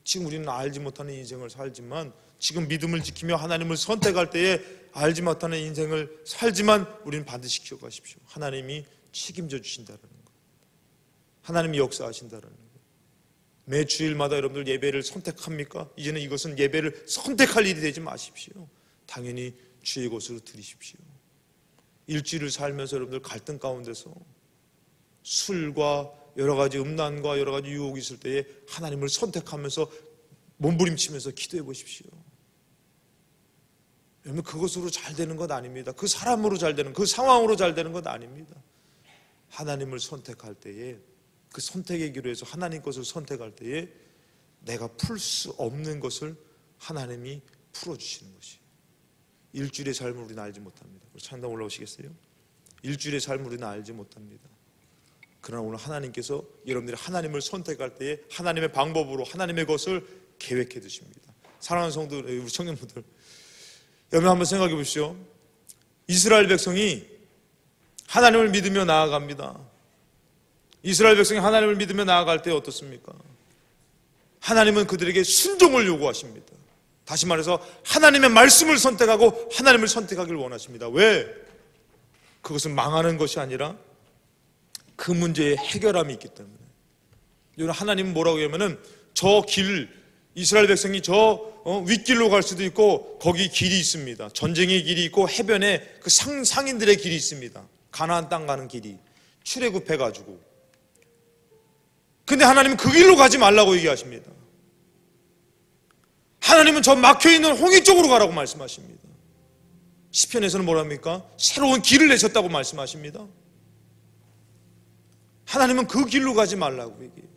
지금 우리는 알지 못하는 인생을 살지만 지금 믿음을 지키며 하나님을 선택할 때에 알지 못하는 인생을 살지만 우리는 반드시 기억하십시오. 하나님이 책임져 주신다는 것, 하나님이 역사하신다는 것. 매 주일마다 여러분들 예배를 선택합니까? 이제는 이것은 예배를 선택할 일이 되지 마십시오. 당연히 주의 것으로 드리십시오. 일주일을 살면서 여러분들 갈등 가운데서 술과 여러 가지 음란과 여러 가지 유혹이 있을 때에 하나님을 선택하면서 몸부림치면서 기도해 보십시오. 여러분, 그것으로 잘 되는 것 아닙니다. 그 사람으로 잘 되는, 그 상황으로 잘 되는 것 아닙니다. 하나님을 선택할 때에, 그 선택의 기로에서 하나님 것을 선택할 때에 내가 풀 수 없는 것을 하나님이 풀어주시는 것이. 일주일의 삶을 우리는 알지 못합니다. 찬양 올라오시겠어요? 일주일의 삶을 우리는 알지 못합니다. 그러나 오늘 하나님께서 여러분들이 하나님을 선택할 때에 하나님의 방법으로 하나님의 것을 계획해 두십니다. 사랑하는 성도, 우리 청년분들, 여러분 한번 생각해 보십시오. 이스라엘 백성이 하나님을 믿으며 나아갑니다. 이스라엘 백성이 하나님을 믿으며 나아갈 때 어떻습니까? 하나님은 그들에게 순종을 요구하십니다. 다시 말해서 하나님의 말씀을 선택하고 하나님을 선택하기를 원하십니다. 왜? 그것은 망하는 것이 아니라 그 문제의 해결함이 있기 때문에. 여러분, 하나님은 뭐라고 하면은 저 길, 이스라엘 백성이 저 윗길로 갈 수도 있고 거기 길이 있습니다. 전쟁의 길이 있고 해변에 그 상인들의 길이 있습니다. 가나안 땅 가는 길이 출애굽해가지고. 근데 하나님은 그 길로 가지 말라고 얘기하십니다. 하나님은 저 막혀있는 홍해 쪽으로 가라고 말씀하십니다. 시편에서는 뭐랍니까? 새로운 길을 내셨다고 말씀하십니다. 하나님은 그 길로 가지 말라고 얘기해요.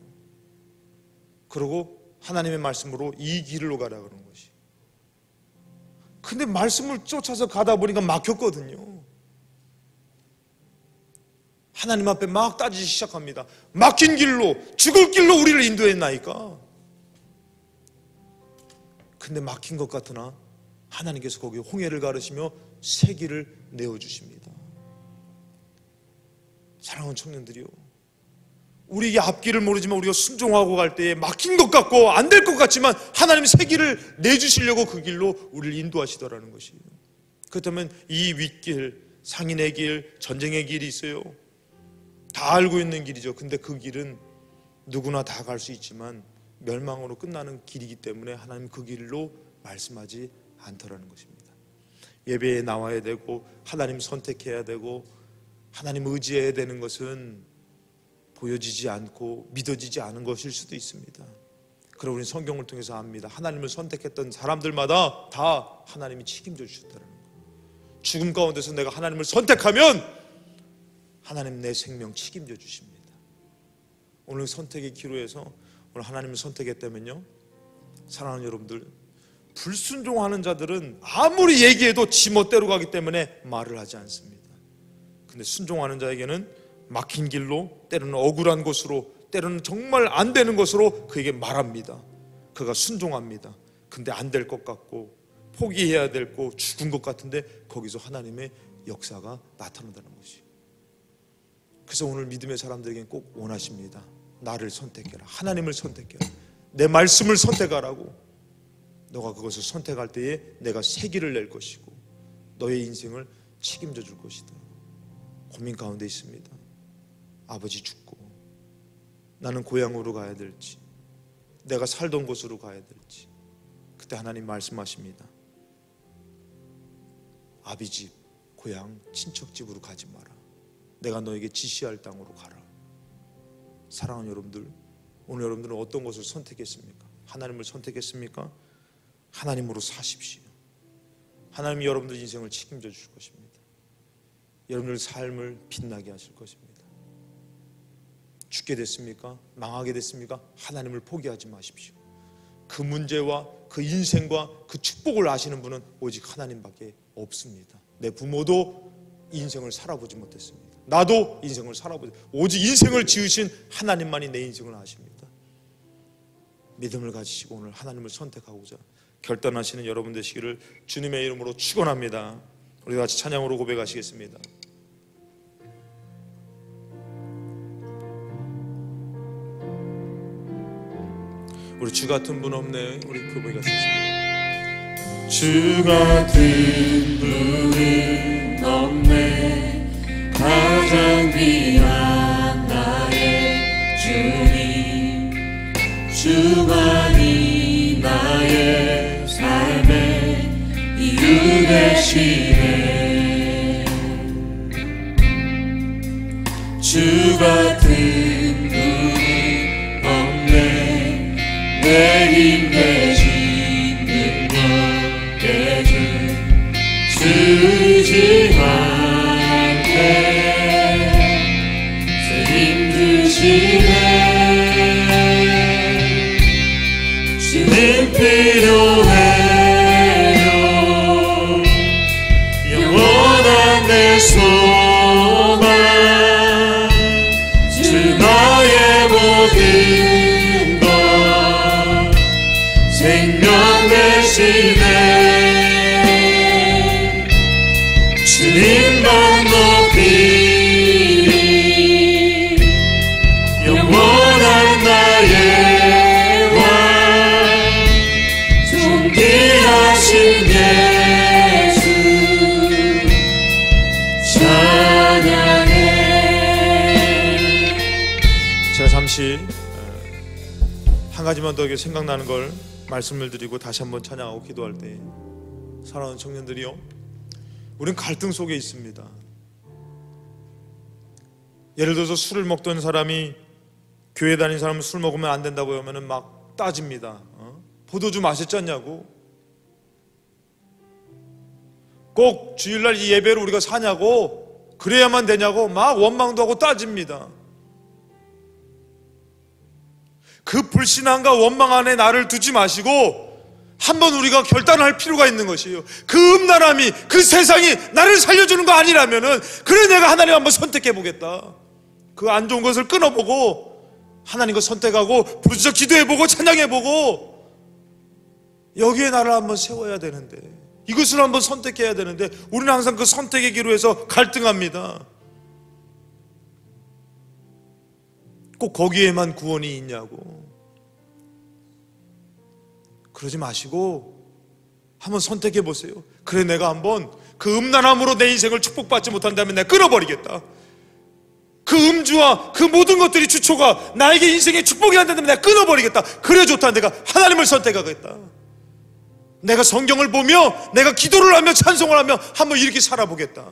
그러고 하나님의 말씀으로 이 길로 가라 그러는 것이. 근데 말씀을 쫓아서 가다 보니까 막혔거든요. 하나님 앞에 막 따지기 시작합니다. 막힌 길로, 죽을 길로 우리를 인도했나이까? 근데 막힌 것 같으나 하나님께서 거기 홍해를 가르시며 새 길을 내어주십니다. 사랑하는 청년들이요, 우리에게 앞길을 모르지만 우리가 순종하고 갈 때에 막힌 것 같고 안 될 것 같지만 하나님이 새 길을 내주시려고 그 길로 우리를 인도하시더라는 것이에요. 그렇다면 이 윗길, 상인의 길, 전쟁의 길이 있어요. 다 알고 있는 길이죠. 근데 그 길은 누구나 다 갈 수 있지만 멸망으로 끝나는 길이기 때문에 하나님 그 길로 말씀하지 않더라는 것입니다. 예배에 나와야 되고 하나님 선택해야 되고 하나님 의지해야 되는 것은 보여지지 않고 믿어지지 않은 것일 수도 있습니다. 그러나 우리는 성경을 통해서 압니다. 하나님을 선택했던 사람들마다 다 하나님이 책임져 주셨다는 거예요. 죽음 가운데서 내가 하나님을 선택하면 하나님 내 생명 책임져 주십니다. 오늘 선택의 기로에서 오늘 하나님을 선택했다면요, 사랑하는 여러분들, 불순종하는 자들은 아무리 얘기해도 지멋대로 가기 때문에 말을 하지 않습니다. 근데 순종하는 자에게는 막힌 길로, 때로는 억울한 곳으로, 때로는 정말 안 되는 것으로 그에게 말합니다. 그가 순종합니다. 근데 안 될 것 같고 포기해야 될 거, 죽은 것 같은데 거기서 하나님의 역사가 나타난다는 것이. 그래서 오늘 믿음의 사람들에게는 꼭 원하십니다. 나를 선택해라. 하나님을 선택해라. 내 말씀을 선택하라고. 너가 그것을 선택할 때에 내가 새 길을 낼 것이고 너의 인생을 책임져 줄 것이다. 고민 가운데 있습니다. 아버지 죽고 나는 고향으로 가야 될지, 내가 살던 곳으로 가야 될지. 그때 하나님 말씀하십니다. 아비 집, 고향, 친척집으로 가지 마라. 내가 너에게 지시할 땅으로 가라. 사랑하는 여러분들, 오늘 여러분들은 어떤 것을 선택했습니까? 하나님을 선택했습니까? 하나님으로 사십시오. 하나님이 여러분들 인생을 책임져 주실 것입니다. 여러분들 삶을 빛나게 하실 것입니다. 죽게 됐습니까? 망하게 됐습니까? 하나님을 포기하지 마십시오. 그 문제와 그 인생과 그 축복을 아시는 분은 오직 하나님밖에 없습니다. 내 부모도 인생을 살아보지 못했습니다. 나도 인생을 살아보지, 오직 인생을 지으신 하나님만이 내 인생을 아십니다. 믿음을 가지시고 오늘 하나님을 선택하고자 결단하시는 여러분 되시기를 주님의 이름으로 축원합니다. 우리 같이 찬양으로 고백하시겠습니다. 우리 주 같은 분 없네. 우리 고백하시겠습니다. 주 같은 분은 없네. 가장 귀한 나의 주님, 주만이 나의 삶의 이유 되시네. 주 같은 분은 없네. 내 힘 대신 능력의 주 의지할게. 주님 필요해요. 영원한 내 소망, 주 나의 모든 것, 생명 되시네. 주님만 높이 영원한 나의 왕, 존귀하신 예수 찬양해. 제가 잠시 한 가지만 더 생각나는 걸 말씀을 드리고 다시 한번 찬양하고 기도할 때, 사랑하는 청년들이요, 우린 갈등 속에 있습니다. 예를 들어서 술을 먹던 사람이 교회 다니는 사람은 술 먹으면 안 된다고 하면 막 따집니다. 포도주 마셨지 않냐고, 꼭 주일날 이 예배를 우리가 사냐고, 그래야만 되냐고 막 원망도 하고 따집니다. 그 불신앙과 원망 안에 나를 두지 마시고 한번 우리가 결단할 필요가 있는 것이에요. 그 음란함이, 그 세상이 나를 살려주는 거 아니라면은, 그래 내가 하나님 한번 선택해 보겠다. 그 안 좋은 것을 끊어보고 하나님 것 선택하고 부르짖어 기도해보고 찬양해보고 여기에 나를 한번 세워야 되는데, 이것을 한번 선택해야 되는데 우리는 항상 그 선택의 기로에서 갈등합니다. 꼭 거기에만 구원이 있냐고. 그러지 마시고 한번 선택해 보세요. 그래 내가 한번 그 음란함으로 내 인생을 축복받지 못한다면 내가 끊어버리겠다. 그 음주와 그 모든 것들이 주초가 나에게 인생의 축복이 안 된다면 내가 끊어버리겠다. 그래 좋다. 내가 하나님을 선택하겠다. 내가 성경을 보며 내가 기도를 하며 찬송을 하며 한번 이렇게 살아보겠다.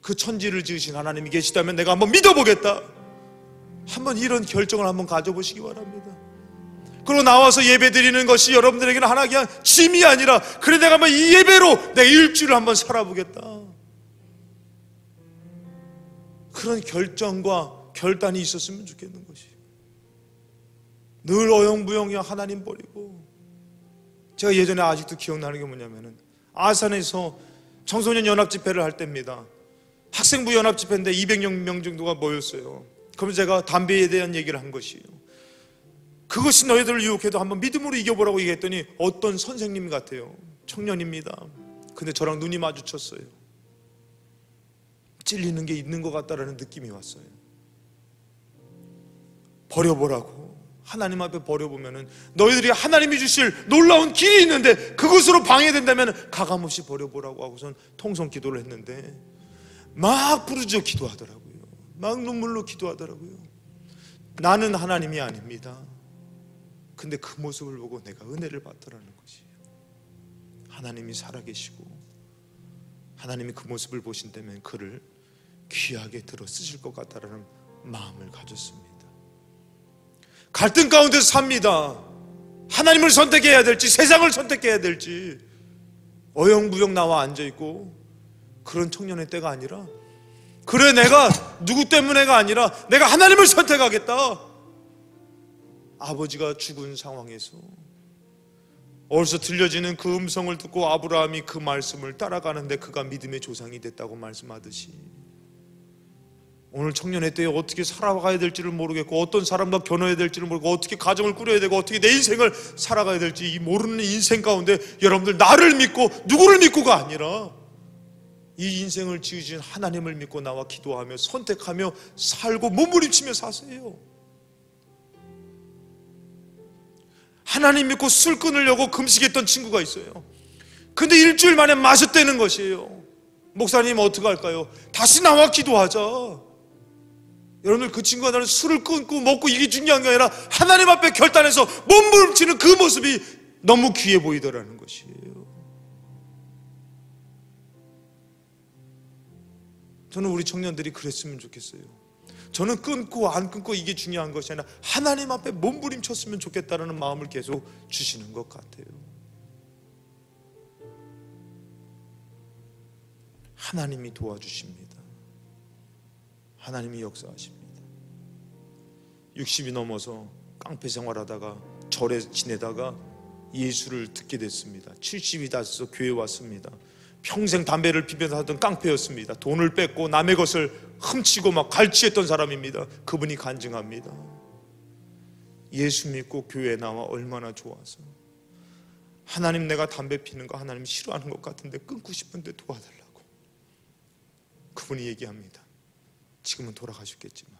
그 천지를 지으신 하나님이 계시다면 내가 한번 믿어보겠다. 한번 이런 결정을 한번 가져보시기 바랍니다. 그리고 나와서 예배 드리는 것이 여러분들에게는 하나 그냥 짐이 아니라, 그래 내가 한번 이 예배로 내가 일주일을 한번 살아보겠다. 그런 결정과 결단이 있었으면 좋겠는 것이. 늘 어영부영 그냥 하나님 버리고. 제가 예전에 아직도 기억나는 게 뭐냐면은 아산에서 청소년 연합 집회를 할 때입니다. 학생부 연합 집회인데 200명 정도가 모였어요. 그러면 제가 담배에 대한 얘기를 한 것이에요. 그것이 너희들을 유혹해도 한번 믿음으로 이겨보라고 얘기했더니 어떤 선생님 같아요. 청년입니다. 근데 저랑 눈이 마주쳤어요. 찔리는 게 있는 것 같다라는 느낌이 왔어요. 버려보라고. 하나님 앞에 버려보면은 너희들이 하나님이 주실 놀라운 길이 있는데 그것으로 방해된다면 가감없이 버려보라고 하고선 통성 기도를 했는데 막 부르짖어 기도하더라고요. 막 눈물로 기도하더라고요. 나는 하나님이 아닙니다. 근데 그 모습을 보고 내가 은혜를 받더라는 것이에요. 하나님이 살아계시고 하나님이 그 모습을 보신다면 그를 귀하게 들어 쓰실 것 같다라는 마음을 가졌습니다. 갈등 가운데서 삽니다. 하나님을 선택해야 될지 세상을 선택해야 될지 어영부영 나와 앉아있고 그런 청년의 때가 아니라, 그래 내가 누구 때문에가 아니라 내가 하나님을 선택하겠다. 아버지가 죽은 상황에서 어디서 들려지는 그 음성을 듣고 아브라함이 그 말씀을 따라가는데 그가 믿음의 조상이 됐다고 말씀하듯이 오늘 청년의 때에 어떻게 살아가야 될지를 모르겠고 어떤 사람과 견어야 될지를 모르고 어떻게 가정을 꾸려야 되고 어떻게 내 인생을 살아가야 될지 이 모르는 인생 가운데 여러분들 나를 믿고 누구를 믿고가 아니라 이 인생을 지으신 하나님을 믿고 나와 기도하며 선택하며 살고 몸부림치며 사세요. 하나님 믿고 술 끊으려고 금식했던 친구가 있어요. 근데 일주일 만에 마셨다는 것이에요. 목사님 어떻게 할까요? 다시 나와 기도하자. 여러분들 그 친구가 나는 술을 끊고 먹고 이게 중요한 게 아니라 하나님 앞에 결단해서 몸부림치는 그 모습이 너무 귀해 보이더라는 것이에요. 저는 우리 청년들이 그랬으면 좋겠어요. 저는 끊고 안 끊고 이게 중요한 것이 아니라 하나님 앞에 몸부림쳤으면 좋겠다는 마음을 계속 주시는 것 같아요. 하나님이 도와주십니다. 하나님이 역사하십니다. 60이 넘어서 깡패 생활하다가 절에 지내다가 예수를 듣게 됐습니다. 70이 다 돼서 교회에 왔습니다. 평생 담배를 피면서 하던 깡패였습니다. 돈을 뺏고 남의 것을 훔치고 막 갈취했던 사람입니다. 그분이 간증합니다. 예수 믿고 교회에 나와 얼마나 좋아서 하나님 내가 담배 피는 거 하나님 싫어하는 것 같은데 끊고 싶은데 도와달라고. 그분이 얘기합니다. 지금은 돌아가셨겠지만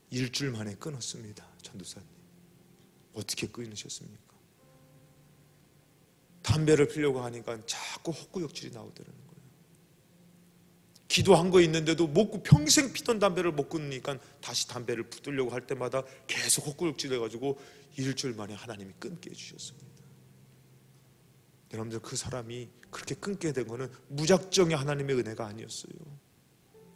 일주일 만에 끊었습니다. 전도사님 어떻게 끊으셨습니까? 담배를 피려고 하니까 자꾸 헛구역질이 나오더라는 거예요. 기도한 거 있는데도 못, 평생 피던 담배를 못 끊으니까 다시 담배를 붙들려고 할 때마다 계속 헛구역질 해가지고 일주일 만에 하나님이 끊게 해주셨습니다. 여러분들 그 사람이 그렇게 끊게 된 거는 무작정의 하나님의 은혜가 아니었어요.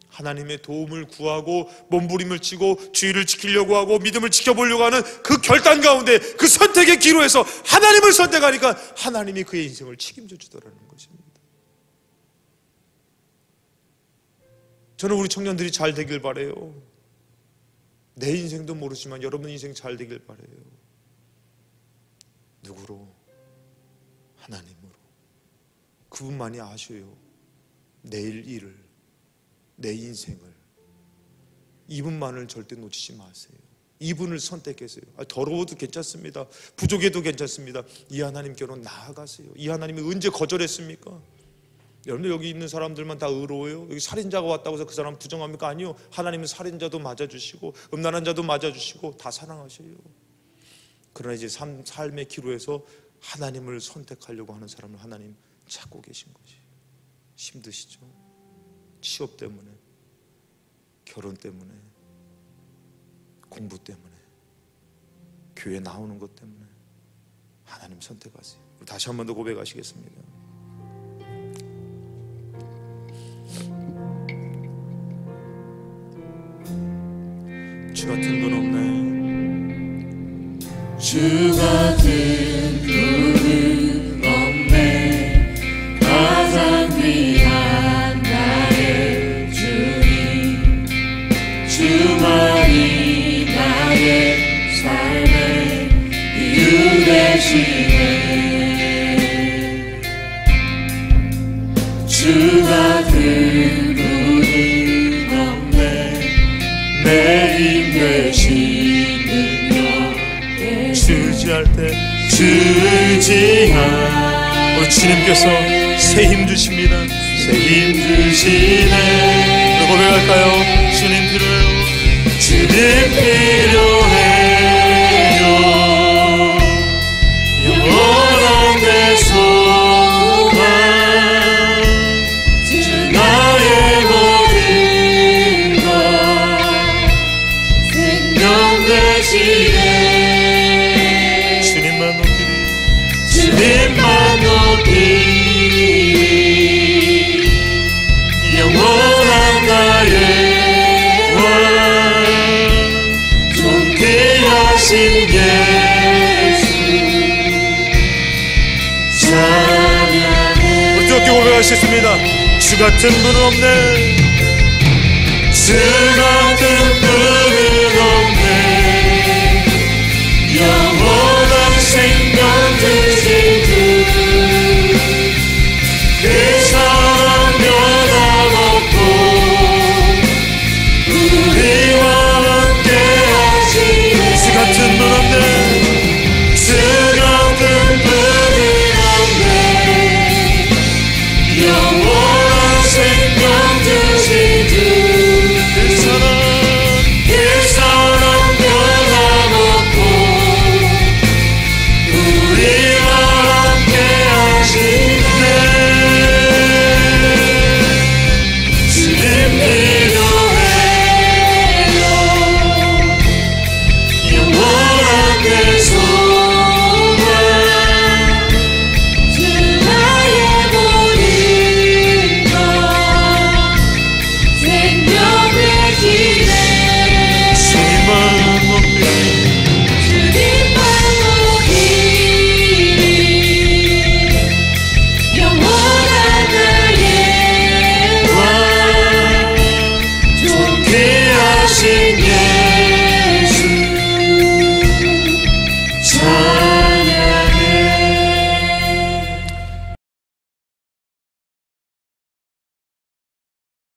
하나님의 도움을 구하고 몸부림을 치고 주의를 지키려고 하고 믿음을 지켜보려고 하는 그 결단 가운데 그 선택의 기로에서 하나님을 선택하니까 하나님이 그의 인생을 책임져 주더라는 것입니다. 저는 우리 청년들이 잘 되길 바라요. 내 인생도 모르지만 여러분 인생 잘 되길 바라요. 누구로? 하나님으로. 그분만이 아셔요. 내일 일을, 내 인생을. 이분만을 절대 놓치지 마세요. 이분을 선택하세요. 더러워도 괜찮습니다. 부족해도 괜찮습니다. 이 하나님 결혼 나아가세요. 이 하나님이 언제 거절했습니까? 여러분들 여기 있는 사람들만 다 의로워요? 여기 살인자가 왔다고 해서 그 사람 부정합니까? 아니요. 하나님은 살인자도 맞아주시고 음란한 자도 맞아주시고 다 사랑하셔요. 그러나 이제 삶의 기로에서 하나님을 선택하려고 하는 사람을 하나님 찾고 계신 거지. 힘드시죠? 취업 때문에, 결혼 때문에, 공부 때문에, 교회 나오는 것 때문에 하나님 선택하세요. 다시 한 번 더 고백하시겠습니다. 주 같은 분 없네. 주 같은 분은 없네. 가장 귀한 나의 주님, 주만이 나의 삶의 이유 되시네. 주가 때 주지하. 우리 주님께서 새 힘 주십니다. 새 힘 주시네. 우리 고백할까요? 주님 필요해요. 주님 필요해요. 영원한 내 소망 주 나의 모든 것 생명 되시네. 주님만 높이리. 주님만 높이리. 영원한 나의 왕 존귀하신 예수 찬양해. 우리 뜨겁게 고백하시겠습니다. 주 같은 분은 없네. 주 같은 분은 없네.